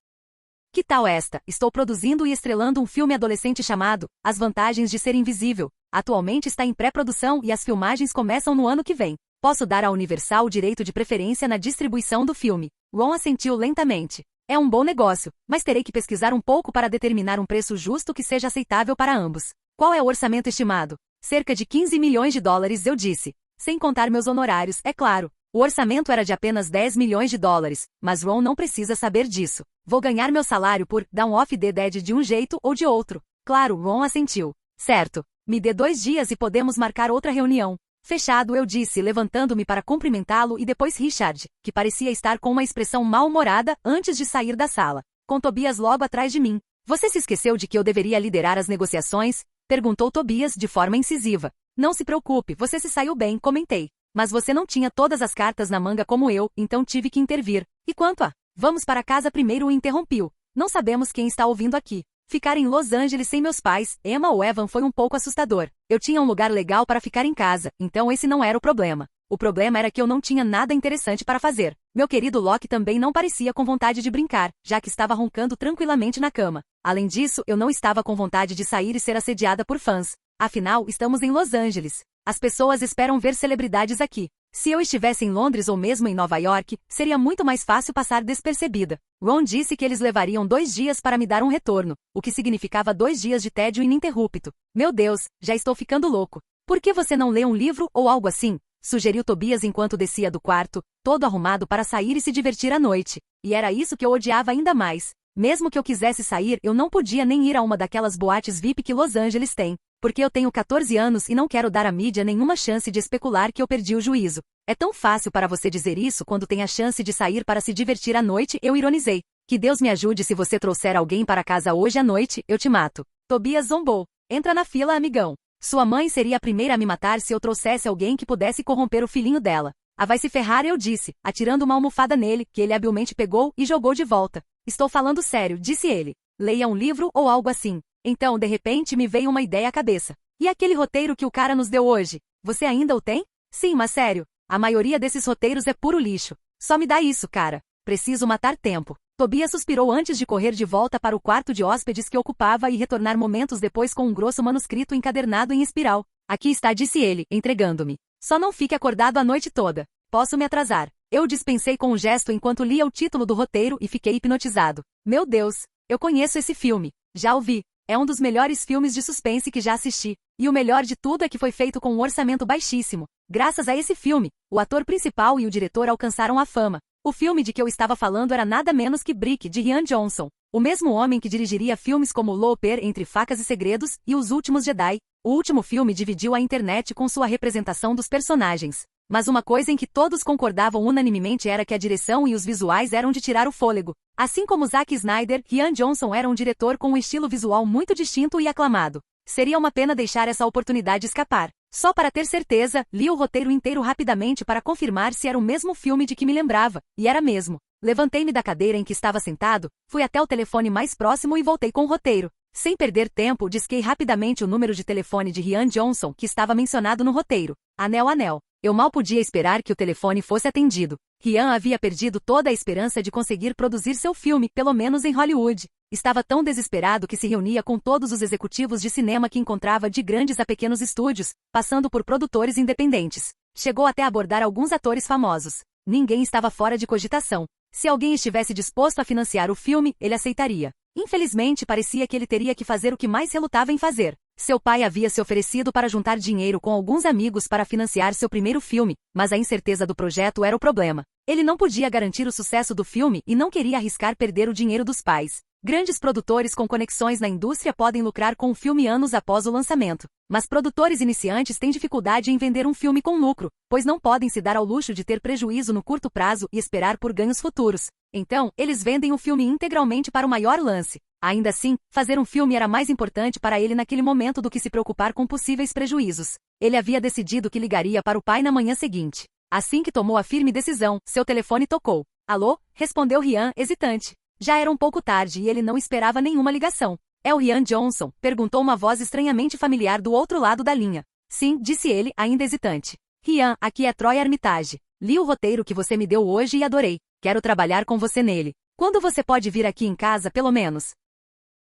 Que tal esta? Estou produzindo e estrelando um filme adolescente chamado As Vantagens de Ser Invisível. Atualmente está em pré-produção e as filmagens começam no ano que vem. Posso dar à Universal o direito de preferência na distribuição do filme. Ron assentiu lentamente. É um bom negócio, mas terei que pesquisar um pouco para determinar um preço justo que seja aceitável para ambos. Qual é o orçamento estimado? Cerca de 15 milhões de dólares, eu disse. Sem contar meus honorários, é claro. O orçamento era de apenas 10 milhões de dólares, mas Ron não precisa saber disso. Vou ganhar meu salário por Dawn of the Dead de um jeito ou de outro. Claro, Ron assentiu. Certo. Me dê 2 dias e podemos marcar outra reunião. Fechado, eu disse, levantando-me para cumprimentá-lo e depois Richard, que parecia estar com uma expressão mal-humorada antes de sair da sala. Com Tobias logo atrás de mim. Você se esqueceu de que eu deveria liderar as negociações? Perguntou Tobias de forma incisiva. Não se preocupe, você se saiu bem, comentei. Mas você não tinha todas as cartas na manga como eu, então tive que intervir. E quanto a vamos para casa primeiro, o interrompiu. Não sabemos quem está ouvindo aqui. Ficar em Los Angeles sem meus pais, Emma ou Evan, foi um pouco assustador. Eu tinha um lugar legal para ficar em casa, então esse não era o problema. O problema era que eu não tinha nada interessante para fazer. Meu querido Locke também não parecia com vontade de brincar, já que estava roncando tranquilamente na cama. Além disso, eu não estava com vontade de sair e ser assediada por fãs. Afinal, estamos em Los Angeles. As pessoas esperam ver celebridades aqui. Se eu estivesse em Londres ou mesmo em Nova York, seria muito mais fácil passar despercebida. Ron disse que eles levariam 2 dias para me dar um retorno, o que significava 2 dias de tédio ininterrupto. Meu Deus, já estou ficando louco. Por que você não lê um livro ou algo assim? Sugeriu Tobias enquanto descia do quarto, todo arrumado para sair e se divertir à noite. E era isso que eu odiava ainda mais. Mesmo que eu quisesse sair, eu não podia nem ir a uma daquelas boates VIP que Los Angeles tem. Porque eu tenho 14 anos e não quero dar à mídia nenhuma chance de especular que eu perdi o juízo. É tão fácil para você dizer isso quando tem a chance de sair para se divertir à noite, eu ironizei. Que Deus me ajude se você trouxer alguém para casa hoje à noite, eu te mato. Tobias zombou. Entra na fila, amigão. Sua mãe seria a primeira a me matar se eu trouxesse alguém que pudesse corromper o filhinho dela. Ah, vai se ferrar, eu disse, atirando uma almofada nele, que ele habilmente pegou e jogou de volta. Estou falando sério, disse ele. Leia um livro ou algo assim. Então, de repente, me veio uma ideia à cabeça. E aquele roteiro que o cara nos deu hoje? Você ainda o tem? Sim, mas sério. A maioria desses roteiros é puro lixo. Só me dá isso, cara. Preciso matar tempo. Tobias suspirou antes de correr de volta para o quarto de hóspedes que ocupava e retornar momentos depois com um grosso manuscrito encadernado em espiral. Aqui está, disse ele, entregando-me. Só não fique acordado a noite toda. Posso me atrasar. Eu dispensei com um gesto enquanto lia o título do roteiro e fiquei hipnotizado. Meu Deus, eu conheço esse filme. Já o vi. É um dos melhores filmes de suspense que já assisti. E o melhor de tudo é que foi feito com um orçamento baixíssimo. Graças a esse filme, o ator principal e o diretor alcançaram a fama. O filme de que eu estava falando era nada menos que Brick, de Rian Johnson. O mesmo homem que dirigiria filmes como Looper, Entre Facas e Segredos, e Os Últimos Jedi. O último filme dividiu a internet com sua representação dos personagens. Mas uma coisa em que todos concordavam unanimemente era que a direção e os visuais eram de tirar o fôlego. Assim como Zack Snyder, Rian Johnson era um diretor com um estilo visual muito distinto e aclamado. Seria uma pena deixar essa oportunidade escapar. Só para ter certeza, li o roteiro inteiro rapidamente para confirmar se era o mesmo filme de que me lembrava, e era mesmo. Levantei-me da cadeira em que estava sentado, fui até o telefone mais próximo e voltei com o roteiro. Sem perder tempo, disquei rapidamente o número de telefone de Rian Johnson que estava mencionado no roteiro. Anel. Eu mal podia esperar que o telefone fosse atendido. Rian havia perdido toda a esperança de conseguir produzir seu filme, pelo menos em Hollywood. Estava tão desesperado que se reunia com todos os executivos de cinema que encontrava de grandes a pequenos estúdios, passando por produtores independentes. Chegou até a abordar alguns atores famosos. Ninguém estava fora de cogitação. Se alguém estivesse disposto a financiar o filme, ele aceitaria. Infelizmente, parecia que ele teria que fazer o que mais relutava em fazer. Seu pai havia se oferecido para juntar dinheiro com alguns amigos para financiar seu primeiro filme, mas a incerteza do projeto era o problema. Ele não podia garantir o sucesso do filme e não queria arriscar perder o dinheiro dos pais. Grandes produtores com conexões na indústria podem lucrar com o filme anos após o lançamento. Mas produtores iniciantes têm dificuldade em vender um filme com lucro, pois não podem se dar ao luxo de ter prejuízo no curto prazo e esperar por ganhos futuros. Então, eles vendem o filme integralmente para o maior lance. Ainda assim, fazer um filme era mais importante para ele naquele momento do que se preocupar com possíveis prejuízos. Ele havia decidido que ligaria para o pai na manhã seguinte. Assim que tomou a firme decisão, seu telefone tocou. Alô? Respondeu Rian, hesitante. Já era um pouco tarde e ele não esperava nenhuma ligação. É o Rian Johnson? Perguntou uma voz estranhamente familiar do outro lado da linha. Sim, disse ele, ainda hesitante. Rian, aqui é Troy Armitage. Li o roteiro que você me deu hoje e adorei. Quero trabalhar com você nele. Quando você pode vir aqui em casa pelo menos?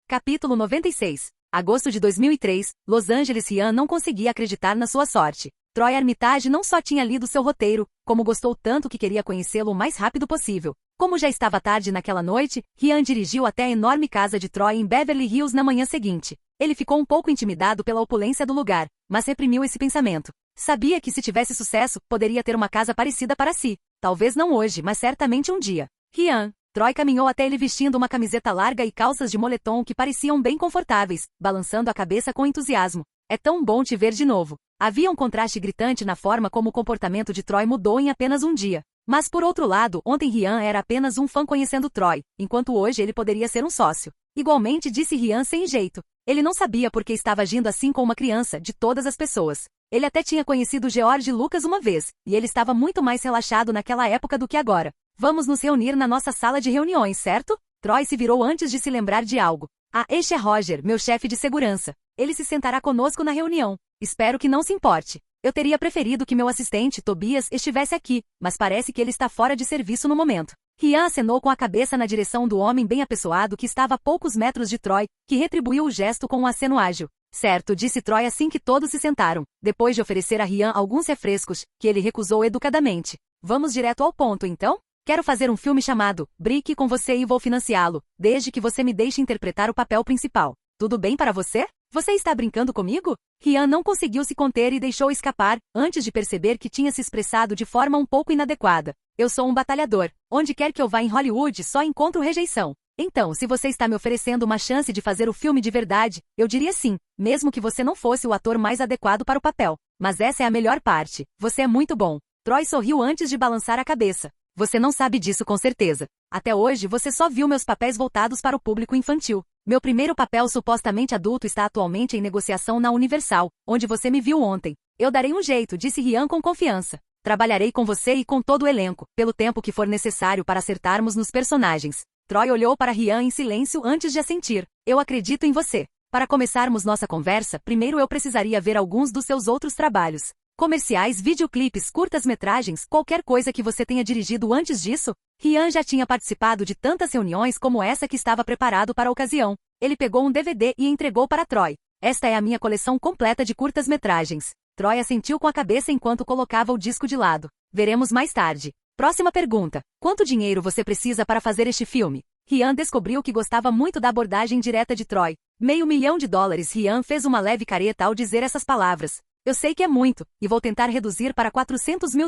Capítulo 96. Agosto de 2003, Los Angeles. Ryan não conseguia acreditar na sua sorte. Troy Armitage não só tinha lido seu roteiro, como gostou tanto que queria conhecê-lo o mais rápido possível. Como já estava tarde naquela noite, Ryan dirigiu até a enorme casa de Troy em Beverly Hills na manhã seguinte. Ele ficou um pouco intimidado pela opulência do lugar, mas reprimiu esse pensamento. Sabia que se tivesse sucesso, poderia ter uma casa parecida para si. Talvez não hoje, mas certamente um dia. Ryan. Troy caminhou até ele vestindo uma camiseta larga e calças de moletom que pareciam bem confortáveis, balançando a cabeça com entusiasmo. É tão bom te ver de novo. Havia um contraste gritante na forma como o comportamento de Troy mudou em apenas um dia. Mas por outro lado, ontem Ryan era apenas um fã conhecendo Troy, enquanto hoje ele poderia ser um sócio. Igualmente, disse Ryan sem jeito. Ele não sabia por que estava agindo assim com uma criança, de todas as pessoas. Ele até tinha conhecido George Lucas uma vez, e ele estava muito mais relaxado naquela época do que agora. Vamos nos reunir na nossa sala de reuniões, certo? Troy se virou antes de se lembrar de algo. Ah, este é Roger, meu chefe de segurança. Ele se sentará conosco na reunião. Espero que não se importe. Eu teria preferido que meu assistente, Tobias, estivesse aqui, mas parece que ele está fora de serviço no momento. Ryan acenou com a cabeça na direção do homem bem apessoado que estava a poucos metros de Troy, que retribuiu o gesto com um aceno ágil. Certo, disse Troy assim que todos se sentaram, depois de oferecer a Ryan alguns refrescos, que ele recusou educadamente. Vamos direto ao ponto, então? Quero fazer um filme chamado Brick com você e vou financiá-lo, desde que você me deixe interpretar o papel principal. Tudo bem para você? Você está brincando comigo? Ryan não conseguiu se conter e deixou escapar, antes de perceber que tinha se expressado de forma um pouco inadequada. Eu sou um batalhador. Onde quer que eu vá em Hollywood, só encontro rejeição. Então, se você está me oferecendo uma chance de fazer o filme de verdade, eu diria sim, mesmo que você não fosse o ator mais adequado para o papel. Mas essa é a melhor parte. Você é muito bom. Troy sorriu antes de balançar a cabeça. Você não sabe disso com certeza. Até hoje você só viu meus papéis voltados para o público infantil. Meu primeiro papel supostamente adulto está atualmente em negociação na Universal, onde você me viu ontem. Eu darei um jeito, disse Ryan com confiança. Trabalharei com você e com todo o elenco, pelo tempo que for necessário para acertarmos nos personagens. Troy olhou para Ryan em silêncio antes de assentir. Eu acredito em você. Para começarmos nossa conversa, primeiro eu precisaria ver alguns dos seus outros trabalhos. Comerciais, videoclipes, curtas-metragens, qualquer coisa que você tenha dirigido antes disso? Ryan já tinha participado de tantas reuniões como essa que estava preparado para a ocasião. Ele pegou um DVD e entregou para Troy. Esta é a minha coleção completa de curtas-metragens. Troy assentiu com a cabeça enquanto colocava o disco de lado. Veremos mais tarde. Próxima pergunta. Quanto dinheiro você precisa para fazer este filme? Ryan descobriu que gostava muito da abordagem direta de Troy. $500 mil. Ryan fez uma leve careta ao dizer essas palavras. Eu sei que é muito, e vou tentar reduzir para $400 mil.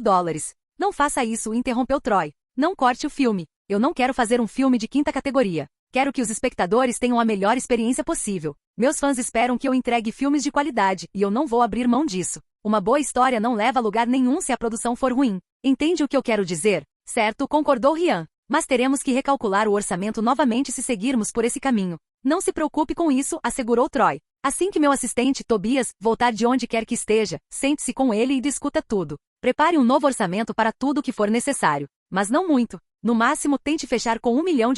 Não faça isso, interrompeu Troy. Não corte o filme. Eu não quero fazer um filme de quinta categoria. Quero que os espectadores tenham a melhor experiência possível. Meus fãs esperam que eu entregue filmes de qualidade, e eu não vou abrir mão disso. Uma boa história não leva a lugar nenhum se a produção for ruim. Entende o que eu quero dizer? Certo, concordou Ryan. Mas teremos que recalcular o orçamento novamente se seguirmos por esse caminho. Não se preocupe com isso, assegurou Troy. Assim que meu assistente, Tobias, voltar de onde quer que esteja, sente-se com ele e discuta tudo. Prepare um novo orçamento para tudo o que for necessário. Mas não muito. No máximo, tente fechar com $1 milhão.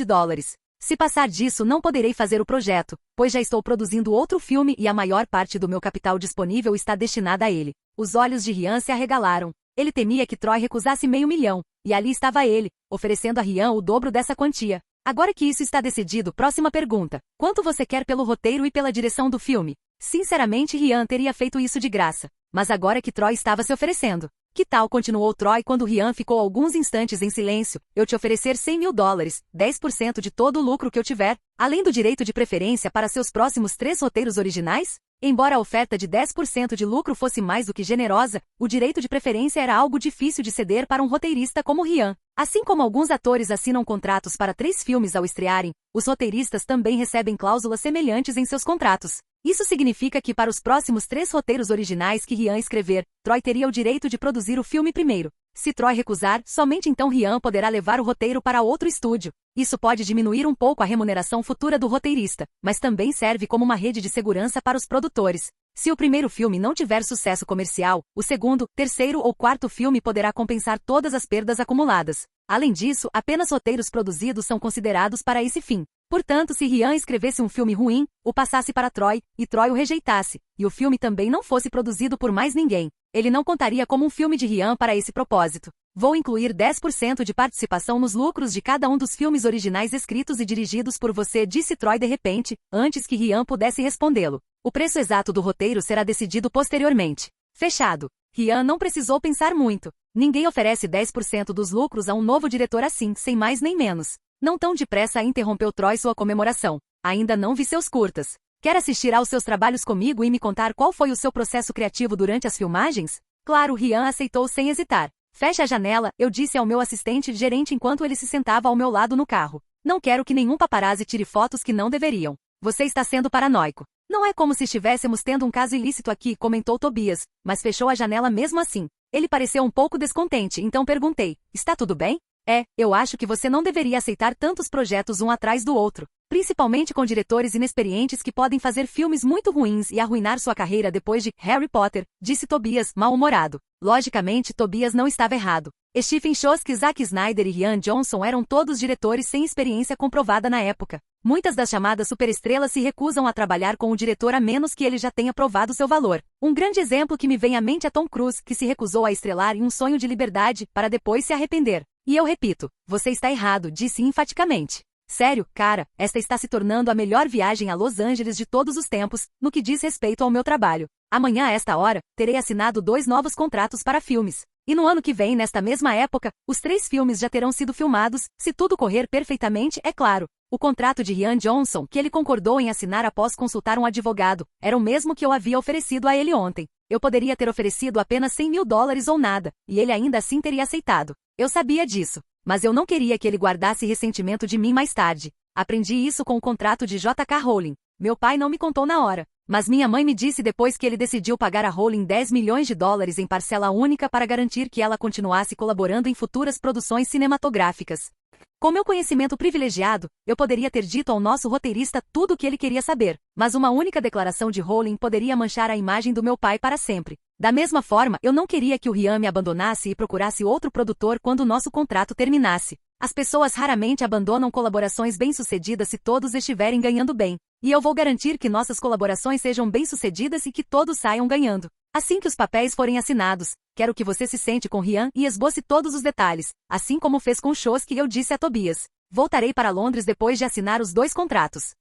Se passar disso, não poderei fazer o projeto, pois já estou produzindo outro filme e a maior parte do meu capital disponível está destinada a ele. Os olhos de Ryan se arregalaram. Ele temia que Troy recusasse $500 mil, e ali estava ele, oferecendo a Ryan o dobro dessa quantia. Agora que isso está decidido, próxima pergunta. Quanto você quer pelo roteiro e pela direção do filme? Sinceramente, Ryan teria feito isso de graça. Mas agora que Troy estava se oferecendo. Que tal, continuou Troy quando Ryan ficou alguns instantes em silêncio, eu te oferecer $100 mil, 10% de todo o lucro que eu tiver, além do direito de preferência para seus próximos 3 roteiros originais? Embora a oferta de 10% de lucro fosse mais do que generosa, o direito de preferência era algo difícil de ceder para um roteirista como Ryan. Assim como alguns atores assinam contratos para 3 filmes ao estrearem, os roteiristas também recebem cláusulas semelhantes em seus contratos. Isso significa que para os próximos 3 roteiros originais que Ryan escrever, Troy teria o direito de produzir o filme primeiro. Se Troy recusar, somente então Ryan poderá levar o roteiro para outro estúdio. Isso pode diminuir um pouco a remuneração futura do roteirista, mas também serve como uma rede de segurança para os produtores. Se o primeiro filme não tiver sucesso comercial, o segundo, terceiro ou quarto filme poderá compensar todas as perdas acumuladas. Além disso, apenas roteiros produzidos são considerados para esse fim. Portanto, se Ryan escrevesse um filme ruim, o passasse para Troy, e Troy o rejeitasse, e o filme também não fosse produzido por mais ninguém, ele não contaria como um filme de Ryan para esse propósito. Vou incluir 10% de participação nos lucros de cada um dos filmes originais escritos e dirigidos por você, disse Troy de repente, antes que Ryan pudesse respondê-lo. O preço exato do roteiro será decidido posteriormente. Fechado. Ryan não precisou pensar muito. Ninguém oferece 10% dos lucros a um novo diretor assim, sem mais nem menos. Não tão depressa, interrompeu Troy sua comemoração. Ainda não vi seus curtas. Quer assistir aos seus trabalhos comigo e me contar qual foi o seu processo criativo durante as filmagens? Claro, Ryan aceitou sem hesitar. Feche a janela, eu disse ao meu assistente gerente enquanto ele se sentava ao meu lado no carro. Não quero que nenhum paparazzi tire fotos que não deveriam. Você está sendo paranoico. Não é como se estivéssemos tendo um caso ilícito aqui, comentou Tobias, mas fechou a janela mesmo assim. Ele pareceu um pouco descontente, então perguntei, está tudo bem? Eu acho que você não deveria aceitar tantos projetos um atrás do outro. Principalmente com diretores inexperientes que podem fazer filmes muito ruins e arruinar sua carreira depois de Harry Potter, disse Tobias, mal-humorado. Logicamente, Tobias não estava errado. Stephen Chbosky, Zack Snyder e Rian Johnson eram todos diretores sem experiência comprovada na época. Muitas das chamadas superestrelas se recusam a trabalhar com o diretor a menos que ele já tenha provado seu valor. Um grande exemplo que me vem à mente é Tom Cruise, que se recusou a estrelar em Um Sonho de Liberdade, para depois se arrepender. E eu repito, você está errado, disse enfaticamente. Sério, cara, esta está se tornando a melhor viagem a Los Angeles de todos os tempos, no que diz respeito ao meu trabalho. Amanhã a esta hora, terei assinado 2 novos contratos para filmes. E no ano que vem, nesta mesma época, os 3 filmes já terão sido filmados, se tudo correr perfeitamente, é claro. O contrato de Rian Johnson, que ele concordou em assinar após consultar um advogado, era o mesmo que eu havia oferecido a ele ontem. Eu poderia ter oferecido apenas $100 mil ou nada, e ele ainda assim teria aceitado. Eu sabia disso. Mas eu não queria que ele guardasse ressentimento de mim mais tarde. Aprendi isso com o contrato de J.K. Rowling. Meu pai não me contou na hora, mas minha mãe me disse depois que ele decidiu pagar a Rowling $10 milhões em parcela única para garantir que ela continuasse colaborando em futuras produções cinematográficas. Com meu conhecimento privilegiado, eu poderia ter dito ao nosso roteirista tudo o que ele queria saber, mas uma única declaração de Rowling poderia manchar a imagem do meu pai para sempre. Da mesma forma, eu não queria que o Rian me abandonasse e procurasse outro produtor quando o nosso contrato terminasse. As pessoas raramente abandonam colaborações bem-sucedidas se todos estiverem ganhando bem. E eu vou garantir que nossas colaborações sejam bem-sucedidas e que todos saiam ganhando. Assim que os papéis forem assinados, quero que você se sente com Rian e esboce todos os detalhes, assim como fez com Chbosky, eu disse a Tobias. Voltarei para Londres depois de assinar os 2 contratos.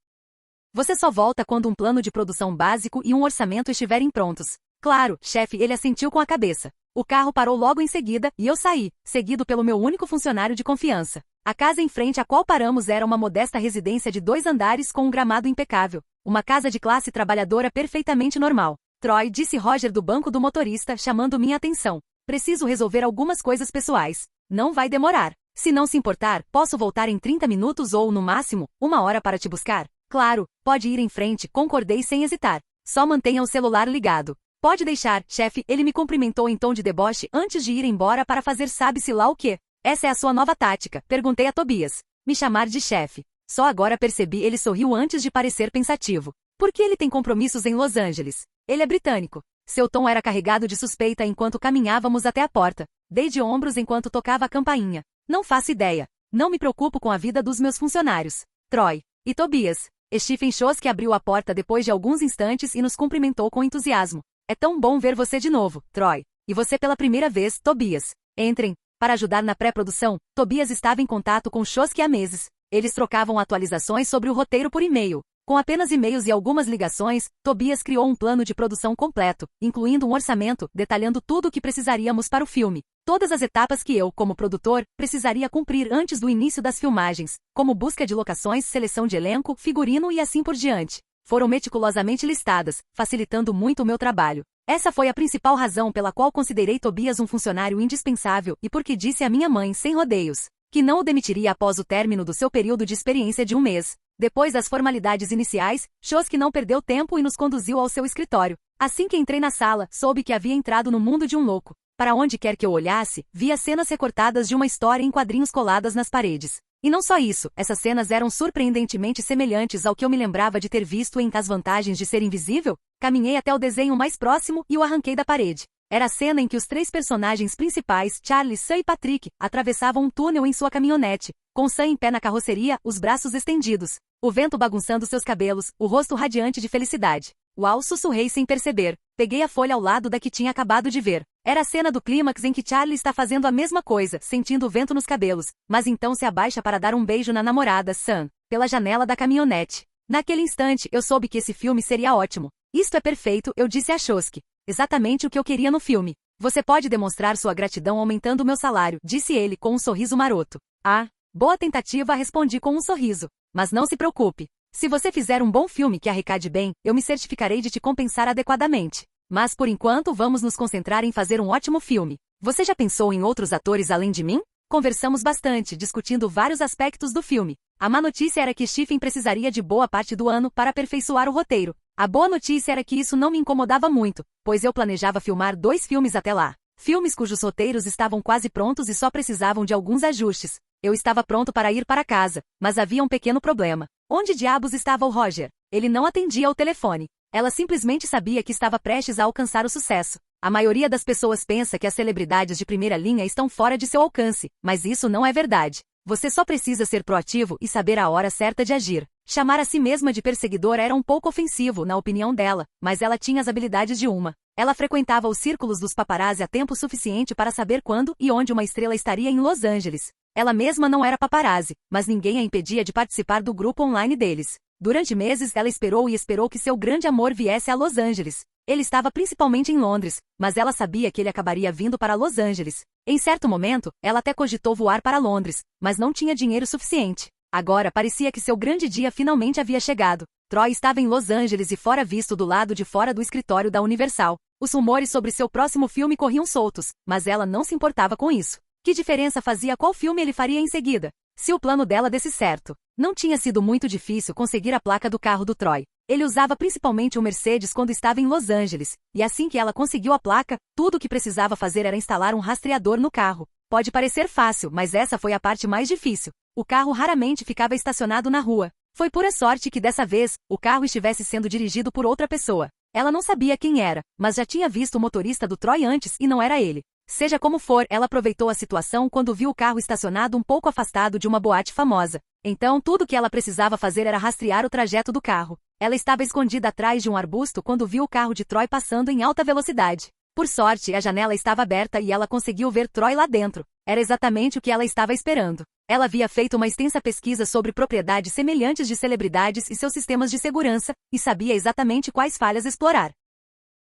Você só volta quando um plano de produção básico e um orçamento estiverem prontos. Claro, chefe, ele assentiu com a cabeça. O carro parou logo em seguida, e eu saí, seguido pelo meu único funcionário de confiança. A casa em frente à qual paramos era uma modesta residência de 2 andares com um gramado impecável. Uma casa de classe trabalhadora perfeitamente normal. Troy, disse Roger do banco do motorista, chamando minha atenção. Preciso resolver algumas coisas pessoais. Não vai demorar. Se não se importar, posso voltar em 30 minutos ou, no máximo, 1 hora para te buscar? Claro, pode ir em frente, concordei sem hesitar. Só mantenha o celular ligado. Pode deixar, chefe, ele me cumprimentou em tom de deboche antes de ir embora para fazer sabe-se lá o quê. Essa é a sua nova tática, perguntei a Tobias. Me chamar de chefe. Só agora percebi, ele sorriu antes de parecer pensativo. Por que ele tem compromissos em Los Angeles? Ele é britânico. Seu tom era carregado de suspeita enquanto caminhávamos até a porta. Dei de ombros enquanto tocava a campainha. Não faço ideia. Não me preocupo com a vida dos meus funcionários. Troy. E Tobias. Stephen Chbosky abriu a porta depois de alguns instantes e nos cumprimentou com entusiasmo. É tão bom ver você de novo, Troy. E você pela primeira vez, Tobias. Entrem. Para ajudar na pré-produção, Tobias estava em contato com Chbosky há meses. Eles trocavam atualizações sobre o roteiro por e-mail. Com apenas e-mails e algumas ligações, Tobias criou um plano de produção completo, incluindo um orçamento, detalhando tudo o que precisaríamos para o filme. Todas as etapas que eu, como produtor, precisaria cumprir antes do início das filmagens, como busca de locações, seleção de elenco, figurino e assim por diante. Foram meticulosamente listadas, facilitando muito o meu trabalho. Essa foi a principal razão pela qual considerei Tobias um funcionário indispensável e porque disse à minha mãe, sem rodeios, que não o demitiria após o término do seu período de experiência de 1 mês. Depois das formalidades iniciais, Chbosky não perdeu tempo e nos conduziu ao seu escritório. Assim que entrei na sala, soube que havia entrado no mundo de um louco. Para onde quer que eu olhasse, via cenas recortadas de uma história em quadrinhos coladas nas paredes. E não só isso, essas cenas eram surpreendentemente semelhantes ao que eu me lembrava de ter visto em As Vantagens de Ser Invisível. Caminhei até o desenho mais próximo e o arranquei da parede. Era a cena em que os 3 personagens principais, Charlie, Sam e Patrick, atravessavam um túnel em sua caminhonete, com Sam em pé na carroceria, os braços estendidos, o vento bagunçando seus cabelos, o rosto radiante de felicidade. Uau, sussurrei sem perceber. Peguei a folha ao lado da que tinha acabado de ver. Era a cena do clímax em que Charlie está fazendo a mesma coisa, sentindo o vento nos cabelos, mas então se abaixa para dar um beijo na namorada, Sam, pela janela da caminhonete. Naquele instante, eu soube que esse filme seria ótimo. Isto é perfeito, eu disse a Chosky. Exatamente o que eu queria no filme. Você pode demonstrar sua gratidão aumentando o meu salário, disse ele com um sorriso maroto. Ah, boa tentativa, respondi com um sorriso. Mas não se preocupe. Se você fizer um bom filme que arrecade bem, eu me certificarei de te compensar adequadamente. Mas por enquanto vamos nos concentrar em fazer um ótimo filme. Você já pensou em outros atores além de mim? Conversamos bastante, discutindo vários aspectos do filme. A má notícia era que Stephen precisaria de boa parte do ano para aperfeiçoar o roteiro. A boa notícia era que isso não me incomodava muito, pois eu planejava filmar 2 filmes até lá. Filmes cujos roteiros estavam quase prontos e só precisavam de alguns ajustes. Eu estava pronto para ir para casa, mas havia um pequeno problema. Onde diabos estava o Roger? Ele não atendia ao telefone. Ela simplesmente sabia que estava prestes a alcançar o sucesso. A maioria das pessoas pensa que as celebridades de primeira linha estão fora de seu alcance, mas isso não é verdade. Você só precisa ser proativo e saber a hora certa de agir. Chamar a si mesma de perseguidora era um pouco ofensivo, na opinião dela, mas ela tinha as habilidades de uma. Ela frequentava os círculos dos paparazzi há tempo suficiente para saber quando e onde uma estrela estaria em Los Angeles. Ela mesma não era paparazzi, mas ninguém a impedia de participar do grupo online deles. Durante meses ela esperou e esperou que seu grande amor viesse a Los Angeles. Ele estava principalmente em Londres, mas ela sabia que ele acabaria vindo para Los Angeles. Em certo momento, ela até cogitou voar para Londres, mas não tinha dinheiro suficiente. Agora parecia que seu grande dia finalmente havia chegado. Troy estava em Los Angeles e fora visto do lado de fora do escritório da Universal. Os rumores sobre seu próximo filme corriam soltos, mas ela não se importava com isso. Que diferença fazia qual filme ele faria em seguida? Se o plano dela desse certo. Não tinha sido muito difícil conseguir a placa do carro do Troy. Ele usava principalmente um Mercedes quando estava em Los Angeles, e assim que ela conseguiu a placa, tudo o que precisava fazer era instalar um rastreador no carro. Pode parecer fácil, mas essa foi a parte mais difícil. O carro raramente ficava estacionado na rua. Foi pura sorte que dessa vez, o carro estivesse sendo dirigido por outra pessoa. Ela não sabia quem era, mas já tinha visto o motorista do Troy antes e não era ele. Seja como for, ela aproveitou a situação quando viu o carro estacionado um pouco afastado de uma boate famosa. Então tudo que ela precisava fazer era rastrear o trajeto do carro. Ela estava escondida atrás de um arbusto quando viu o carro de Troy passando em alta velocidade. Por sorte, a janela estava aberta e ela conseguiu ver Troy lá dentro. Era exatamente o que ela estava esperando. Ela havia feito uma extensa pesquisa sobre propriedades semelhantes de celebridades e seus sistemas de segurança, e sabia exatamente quais falhas explorar.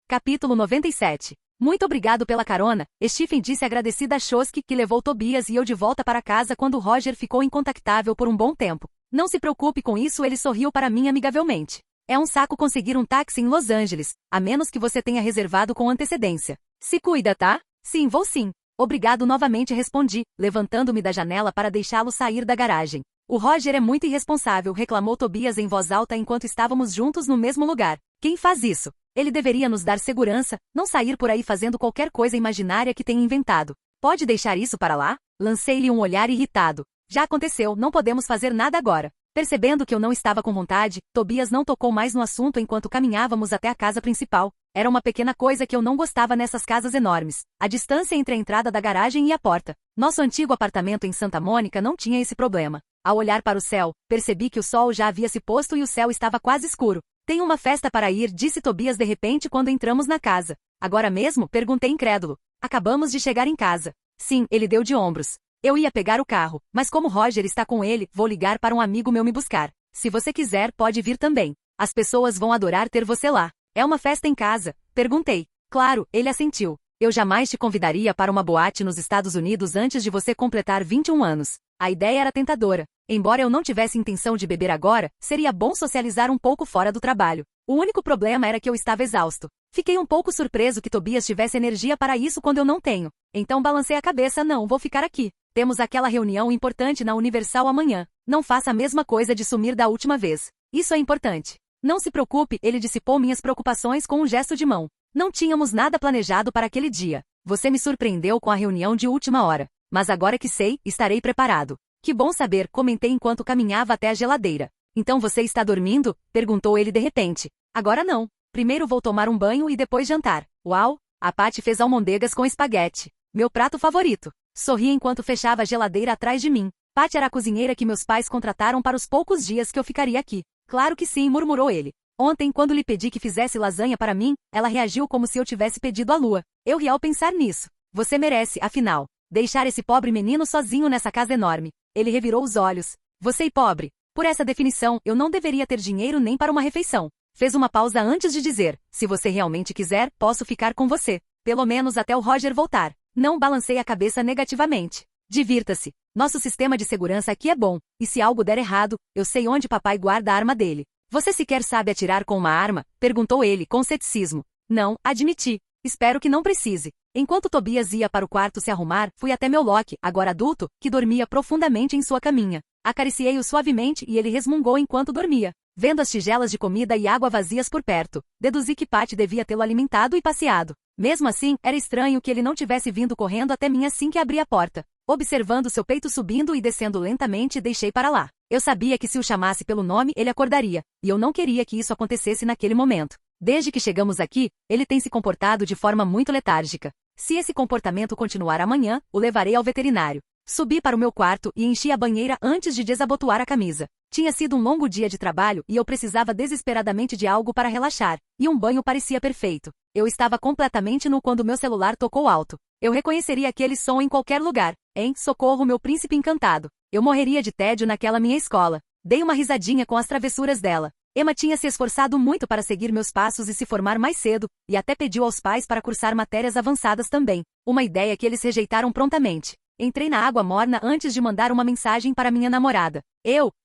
Capítulo 97. Muito obrigado pela carona, Stephen disse agradecida a Chosky, que levou Tobias e eu de volta para casa quando Roger ficou incontactável por um bom tempo. Não se preocupe com isso, ele sorriu para mim amigavelmente. É um saco conseguir um táxi em Los Angeles, a menos que você tenha reservado com antecedência. Se cuida, tá? Sim, vou sim. Obrigado novamente, respondi, levantando-me da janela para deixá-lo sair da garagem. O Roger é muito irresponsável, reclamou Tobias em voz alta enquanto estávamos juntos no mesmo lugar. Quem faz isso? Ele deveria nos dar segurança, não sair por aí fazendo qualquer coisa imaginária que tenha inventado. Pode deixar isso para lá? Lancei-lhe um olhar irritado. Já aconteceu, não podemos fazer nada agora. Percebendo que eu não estava com vontade, Tobias não tocou mais no assunto enquanto caminhávamos até a casa principal. Era uma pequena coisa que eu não gostava nessas casas enormes. A distância entre a entrada da garagem e a porta. Nosso antigo apartamento em Santa Mônica não tinha esse problema. Ao olhar para o céu, percebi que o sol já havia se posto e o céu estava quase escuro. Tenho uma festa para ir, disse Tobias de repente quando entramos na casa. Agora mesmo? Perguntei incrédulo. Acabamos de chegar em casa. Sim, ele deu de ombros. Eu ia pegar o carro, mas como Roger está com ele, vou ligar para um amigo meu me buscar. Se você quiser, pode vir também. As pessoas vão adorar ter você lá. É uma festa em casa? Perguntei. Claro, ele assentiu. Eu jamais te convidaria para uma boate nos Estados Unidos antes de você completar 21 anos. A ideia era tentadora. Embora eu não tivesse intenção de beber agora, seria bom socializar um pouco fora do trabalho. O único problema era que eu estava exausto. Fiquei um pouco surpreso que Tobias tivesse energia para isso quando eu não tenho. Então balancei a cabeça, não, vou ficar aqui. Temos aquela reunião importante na Universal amanhã. Não faça a mesma coisa de sumir da última vez. Isso é importante. Não se preocupe, ele dissipou minhas preocupações com um gesto de mão. Não tínhamos nada planejado para aquele dia. Você me surpreendeu com a reunião de última hora. Mas agora que sei, estarei preparado. Que bom saber, comentei enquanto caminhava até a geladeira. Então você está dormindo? Perguntou ele de repente. Agora não. Primeiro vou tomar um banho e depois jantar. Uau! A Patty fez almôndegas com espaguete. Meu prato favorito. Sorri enquanto fechava a geladeira atrás de mim. Patty era a cozinheira que meus pais contrataram para os poucos dias que eu ficaria aqui. Claro que sim, murmurou ele. Ontem, quando lhe pedi que fizesse lasanha para mim, ela reagiu como se eu tivesse pedido a lua. Eu ri ao pensar nisso. Você merece, afinal, deixar esse pobre menino sozinho nessa casa enorme. Ele revirou os olhos. Você e pobre. Por essa definição, eu não deveria ter dinheiro nem para uma refeição. Fez uma pausa antes de dizer, se você realmente quiser, posso ficar com você. Pelo menos até o Roger voltar. Não balancei a cabeça negativamente. Divirta-se. Nosso sistema de segurança aqui é bom, e se algo der errado, eu sei onde papai guarda a arma dele. Você sequer sabe atirar com uma arma? Perguntou ele com ceticismo. Não, admiti. Espero que não precise. Enquanto Tobias ia para o quarto se arrumar, fui até meu Loki, agora adulto, que dormia profundamente em sua caminha. Acariciei-o suavemente e ele resmungou enquanto dormia. Vendo as tigelas de comida e água vazias por perto, deduzi que Patty devia tê-lo alimentado e passeado. Mesmo assim, era estranho que ele não tivesse vindo correndo até mim assim que abri a porta. Observando seu peito subindo e descendo lentamente, deixei para lá. Eu sabia que se o chamasse pelo nome, ele acordaria, e eu não queria que isso acontecesse naquele momento. Desde que chegamos aqui, ele tem se comportado de forma muito letárgica. Se esse comportamento continuar amanhã, o levarei ao veterinário. Subi para o meu quarto e enchi a banheira antes de desabotoar a camisa. Tinha sido um longo dia de trabalho e eu precisava desesperadamente de algo para relaxar, e um banho parecia perfeito. Eu estava completamente nu quando meu celular tocou alto. Eu reconheceria aquele som em qualquer lugar. Em socorro, meu príncipe encantado. Eu morreria de tédio naquela minha escola. Dei uma risadinha com as travessuras dela. Emma tinha se esforçado muito para seguir meus passos e se formar mais cedo, e até pediu aos pais para cursar matérias avançadas também. Uma ideia que eles rejeitaram prontamente. Entrei na água morna antes de mandar uma mensagem para minha namorada.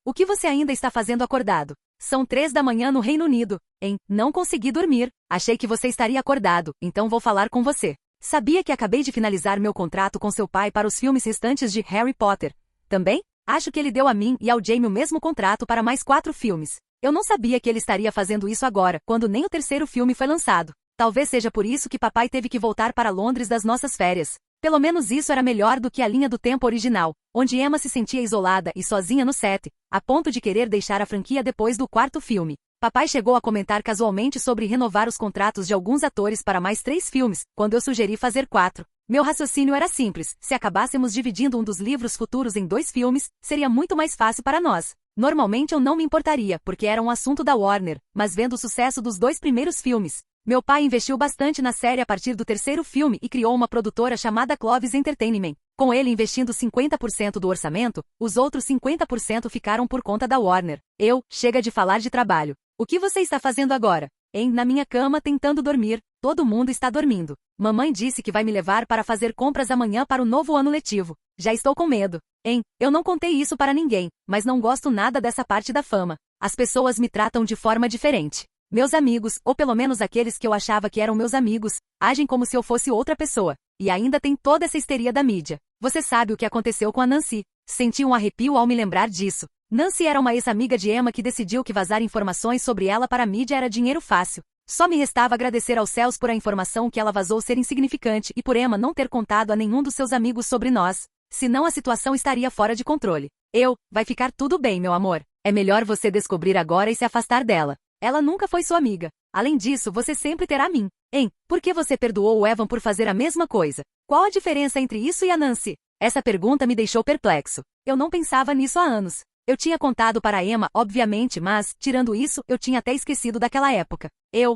O que você ainda está fazendo acordado? São 3 da manhã no Reino Unido. Não consegui dormir. Achei que você estaria acordado, então vou falar com você. Sabia que acabei de finalizar meu contrato com seu pai para os filmes restantes de Harry Potter. Também? Acho que ele deu a mim e ao Jamie o mesmo contrato para mais 4 filmes. Eu não sabia que ele estaria fazendo isso agora, quando nem o terceiro filme foi lançado. Talvez seja por isso que papai teve que voltar para Londres das nossas férias. Pelo menos isso era melhor do que a linha do tempo original, onde Emma se sentia isolada e sozinha no set, a ponto de querer deixar a franquia depois do 4º filme. Papai chegou a comentar casualmente sobre renovar os contratos de alguns atores para mais 3 filmes, quando eu sugeri fazer 4. Meu raciocínio era simples: se acabássemos dividindo um dos livros futuros em 2 filmes, seria muito mais fácil para nós. Normalmente eu não me importaria, porque era um assunto da Warner, mas vendo o sucesso dos 2 primeiros filmes, meu pai investiu bastante na série a partir do 3º filme e criou uma produtora chamada Clovis Entertainment. Com ele investindo 50% do orçamento, os outros 50% ficaram por conta da Warner. Chega de falar de trabalho. O que você está fazendo agora? Na minha cama tentando dormir. Todo mundo está dormindo. Mamãe disse que vai me levar para fazer compras amanhã para o novo ano letivo. Já estou com medo. Eu não contei isso para ninguém, mas não gosto nada dessa parte da fama. As pessoas me tratam de forma diferente. Meus amigos, ou pelo menos aqueles que eu achava que eram meus amigos, agem como se eu fosse outra pessoa. E ainda tem toda essa histeria da mídia. Você sabe o que aconteceu com a Nancy. Senti um arrepio ao me lembrar disso. Nancy era uma ex-amiga de Emma que decidiu que vazar informações sobre ela para a mídia era dinheiro fácil. Só me restava agradecer aos céus por a informação que ela vazou ser insignificante e por Emma não ter contado a nenhum dos seus amigos sobre nós. Senão a situação estaria fora de controle. Vai ficar tudo bem, meu amor. É melhor você descobrir agora e se afastar dela. Ela nunca foi sua amiga. Além disso, você sempre terá mim. Por que você perdoou o Evan por fazer a mesma coisa? Qual a diferença entre isso e a Nancy? Essa pergunta me deixou perplexo. Eu não pensava nisso há anos. Eu tinha contado para Emma, obviamente, mas, tirando isso, eu tinha até esquecido daquela época.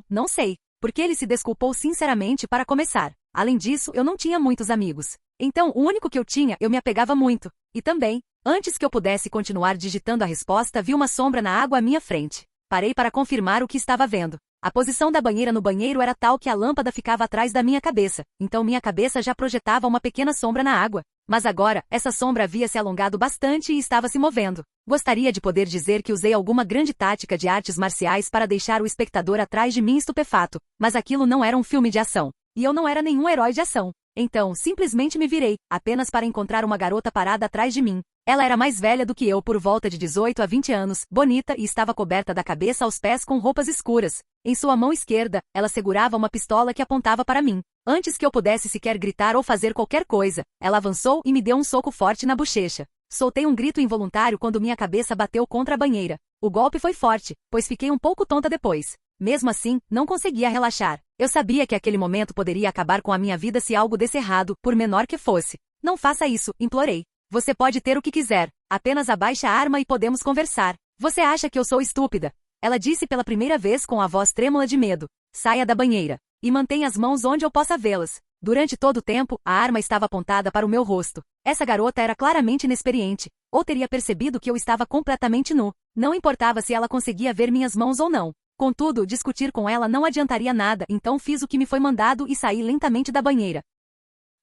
Não sei. Porque ele se desculpou sinceramente para começar. Além disso, eu não tinha muitos amigos. Então, o único que eu tinha, eu me apegava muito. E também, antes que eu pudesse continuar digitando a resposta, vi uma sombra na água à minha frente. Parei para confirmar o que estava vendo. A posição da banheira no banheiro era tal que a lâmpada ficava atrás da minha cabeça, então minha cabeça já projetava uma pequena sombra na água. Mas agora, essa sombra havia se alongado bastante e estava se movendo. Gostaria de poder dizer que usei alguma grande tática de artes marciais para deixar o espectador atrás de mim estupefato, mas aquilo não era um filme de ação. E eu não era nenhum herói de ação. Então, simplesmente me virei, apenas para encontrar uma garota parada atrás de mim. Ela era mais velha do que eu por volta de 18 a 20 anos, bonita e estava coberta da cabeça aos pés com roupas escuras. Em sua mão esquerda, ela segurava uma pistola que apontava para mim. Antes que eu pudesse sequer gritar ou fazer qualquer coisa, ela avançou e me deu um soco forte na bochecha. Soltei um grito involuntário quando minha cabeça bateu contra a banheira. O golpe foi forte, pois fiquei um pouco tonta depois. Mesmo assim, não conseguia relaxar. Eu sabia que aquele momento poderia acabar com a minha vida se algo desse errado, por menor que fosse. Não faça isso, implorei. Você pode ter o que quiser, apenas abaixe a arma e podemos conversar. Você acha que eu sou estúpida? Ela disse pela primeira vez com a voz trêmula de medo. Saia da banheira. E mantenha as mãos onde eu possa vê-las. Durante todo o tempo, a arma estava apontada para o meu rosto. Essa garota era claramente inexperiente, ou teria percebido que eu estava completamente nu. Não importava se ela conseguia ver minhas mãos ou não. Contudo, discutir com ela não adiantaria nada, então fiz o que me foi mandado e saí lentamente da banheira,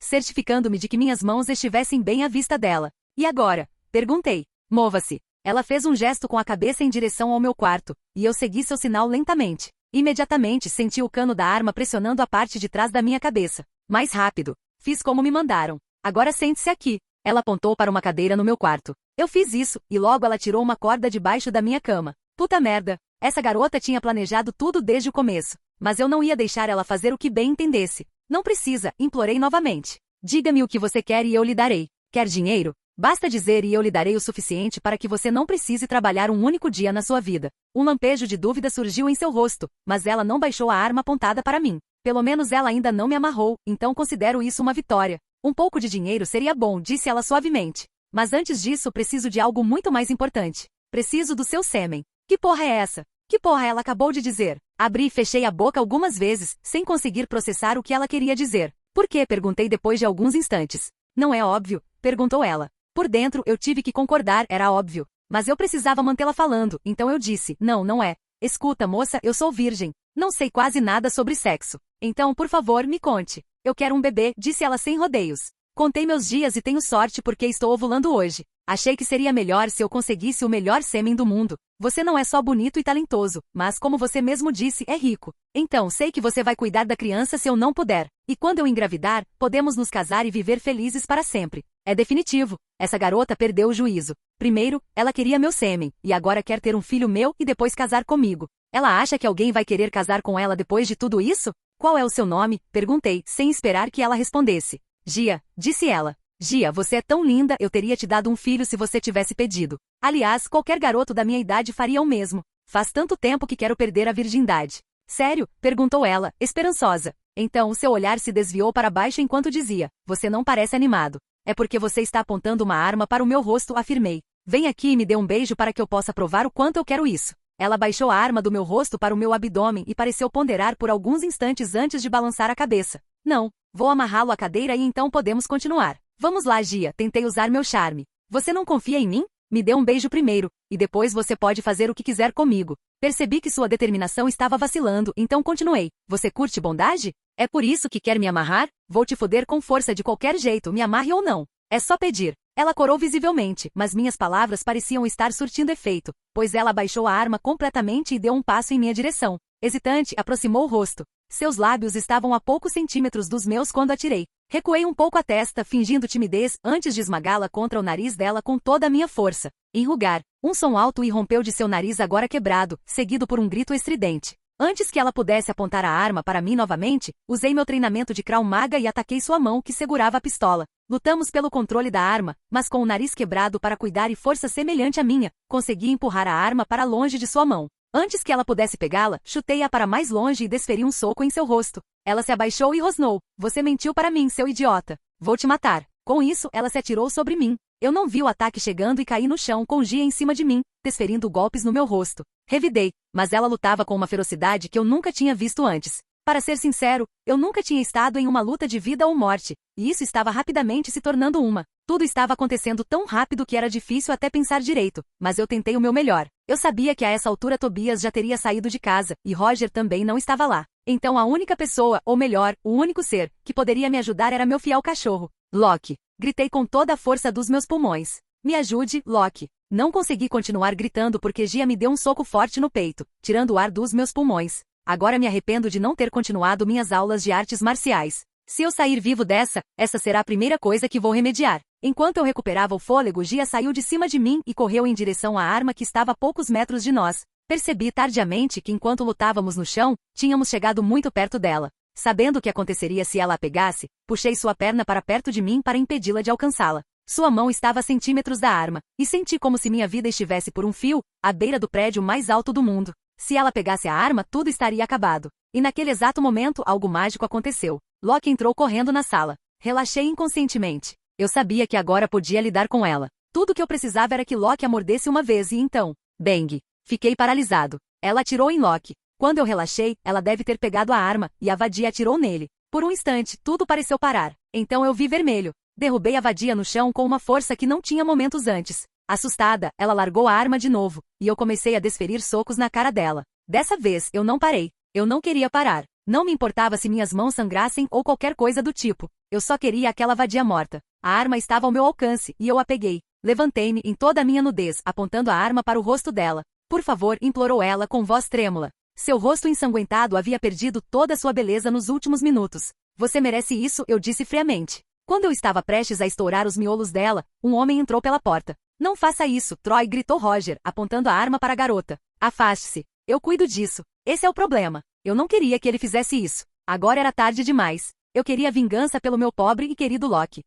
certificando-me de que minhas mãos estivessem bem à vista dela. E agora? Perguntei. Mova-se. Ela fez um gesto com a cabeça em direção ao meu quarto, e eu segui seu sinal lentamente. Imediatamente senti o cano da arma pressionando a parte de trás da minha cabeça. Mais rápido. Fiz como me mandaram. Agora sente-se aqui. Ela apontou para uma cadeira no meu quarto. Eu fiz isso, e logo ela tirou uma corda debaixo da minha cama. Puta merda. Essa garota tinha planejado tudo desde o começo. Mas eu não ia deixar ela fazer o que bem entendesse. Não precisa, implorei novamente. Diga-me o que você quer e eu lhe darei. Quer dinheiro? Basta dizer e eu lhe darei o suficiente para que você não precise trabalhar um único dia na sua vida. Um lampejo de dúvida surgiu em seu rosto, mas ela não baixou a arma apontada para mim. Pelo menos ela ainda não me amarrou, então considero isso uma vitória. Um pouco de dinheiro seria bom, disse ela suavemente. Mas antes disso preciso de algo muito mais importante. Preciso do seu sêmen. Que porra é essa? Que porra ela acabou de dizer? Abri e fechei a boca algumas vezes, sem conseguir processar o que ela queria dizer. Por quê? Perguntei depois de alguns instantes. Não é óbvio? Perguntou ela. Por dentro, eu tive que concordar, era óbvio. Mas eu precisava mantê-la falando, então eu disse, não, não é. Escuta, moça, eu sou virgem. Não sei quase nada sobre sexo. Então, por favor, me conte. Eu quero um bebê, disse ela sem rodeios. Contei meus dias e tenho sorte porque estou ovulando hoje. Achei que seria melhor se eu conseguisse o melhor sêmen do mundo. Você não é só bonito e talentoso, mas como você mesmo disse, é rico. Então, sei que você vai cuidar da criança se eu não puder. E quando eu engravidar, podemos nos casar e viver felizes para sempre. É definitivo. Essa garota perdeu o juízo. Primeiro, ela queria meu sêmen, e agora quer ter um filho meu e depois casar comigo. Ela acha que alguém vai querer casar com ela depois de tudo isso? Qual é o seu nome? Perguntei, sem esperar que ela respondesse. Gia, disse ela. Gia, você é tão linda, eu teria te dado um filho se você tivesse pedido. Aliás, qualquer garoto da minha idade faria o mesmo. Faz tanto tempo que quero perder a virgindade. Sério? Perguntou ela, esperançosa. Então seu olhar se desviou para baixo enquanto dizia, você não parece animado. É porque você está apontando uma arma para o meu rosto, afirmei. Vem aqui e me dê um beijo para que eu possa provar o quanto eu quero isso. Ela baixou a arma do meu rosto para o meu abdômen e pareceu ponderar por alguns instantes antes de balançar a cabeça. Não, vou amarrá-lo à cadeira e então podemos continuar. Vamos lá, Gia, tentei usar meu charme. Você não confia em mim? Me dê um beijo primeiro, e depois você pode fazer o que quiser comigo. Percebi que sua determinação estava vacilando, então continuei. Você curte bondade? É por isso que quer me amarrar? Vou te foder com força de qualquer jeito, me amarre ou não. É só pedir. Ela corou visivelmente, mas minhas palavras pareciam estar surtindo efeito, pois ela abaixou a arma completamente e deu um passo em minha direção. Hesitante, aproximou o rosto. Seus lábios estavam a poucos centímetros dos meus quando atirei. Recuei um pouco a testa, fingindo timidez, antes de esmagá-la contra o nariz dela com toda a minha força. Enrugar. Um som alto irrompeu de seu nariz agora quebrado, seguido por um grito estridente. Antes que ela pudesse apontar a arma para mim novamente, usei meu treinamento de Krav Maga e ataquei sua mão que segurava a pistola. Lutamos pelo controle da arma, mas com o nariz quebrado para cuidar e força semelhante à minha, consegui empurrar a arma para longe de sua mão. Antes que ela pudesse pegá-la, chutei-a para mais longe e desferi um soco em seu rosto. Ela se abaixou e rosnou. Você mentiu para mim, seu idiota. Vou te matar. Com isso, ela se atirou sobre mim. Eu não vi o ataque chegando e caí no chão com Gia em cima de mim, desferindo golpes no meu rosto. Revidei, mas ela lutava com uma ferocidade que eu nunca tinha visto antes. Para ser sincero, eu nunca tinha estado em uma luta de vida ou morte, e isso estava rapidamente se tornando uma. Tudo estava acontecendo tão rápido que era difícil até pensar direito, mas eu tentei o meu melhor. Eu sabia que a essa altura Tobias já teria saído de casa, e Roger também não estava lá. Então a única pessoa, ou melhor, o único ser, que poderia me ajudar era meu fiel cachorro, Loki. Gritei com toda a força dos meus pulmões. Me ajude, Loki. Não consegui continuar gritando porque Gia me deu um soco forte no peito, tirando o ar dos meus pulmões. Agora me arrependo de não ter continuado minhas aulas de artes marciais. Se eu sair vivo dessa, essa será a primeira coisa que vou remediar. Enquanto eu recuperava o fôlego, Gia saiu de cima de mim e correu em direção à arma que estava a poucos metros de nós. Percebi tardiamente que enquanto lutávamos no chão, tínhamos chegado muito perto dela. Sabendo o que aconteceria se ela a pegasse, puxei sua perna para perto de mim para impedi-la de alcançá-la. Sua mão estava a centímetros da arma, e senti como se minha vida estivesse por um fio, à beira do prédio mais alto do mundo. Se ela pegasse a arma, tudo estaria acabado. E naquele exato momento, algo mágico aconteceu. Loki entrou correndo na sala. Relaxei inconscientemente. Eu sabia que agora podia lidar com ela. Tudo que eu precisava era que Loki a mordesse uma vez e então, bang! Fiquei paralisado. Ela atirou em Locke. Quando eu relaxei, ela deve ter pegado a arma, e a vadia atirou nele. Por um instante, tudo pareceu parar. Então eu vi vermelho. Derrubei a vadia no chão com uma força que não tinha momentos antes. Assustada, ela largou a arma de novo, e eu comecei a desferir socos na cara dela. Dessa vez, eu não parei. Eu não queria parar. Não me importava se minhas mãos sangrassem ou qualquer coisa do tipo. Eu só queria aquela vadia morta. A arma estava ao meu alcance, e eu a peguei. Levantei-me em toda a minha nudez, apontando a arma para o rosto dela. Por favor, implorou ela com voz trêmula. Seu rosto ensanguentado havia perdido toda a sua beleza nos últimos minutos. Você merece isso, eu disse friamente. Quando eu estava prestes a estourar os miolos dela, um homem entrou pela porta. Não faça isso, Troy, gritou Roger, apontando a arma para a garota. Afaste-se. Eu cuido disso. Esse é o problema. Eu não queria que ele fizesse isso. Agora era tarde demais. Eu queria vingança pelo meu pobre e querido Locke.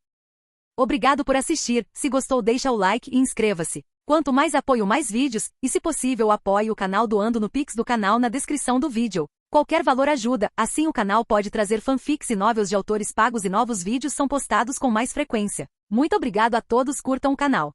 Obrigado por assistir. Se gostou, deixa o like e inscreva-se. Quanto mais apoio, mais vídeos, e se possível apoie o canal doando no Pix do canal na descrição do vídeo. Qualquer valor ajuda, assim o canal pode trazer fanfics e novels de autores pagos e novos vídeos são postados com mais frequência. Muito obrigado a todos, curtam o canal.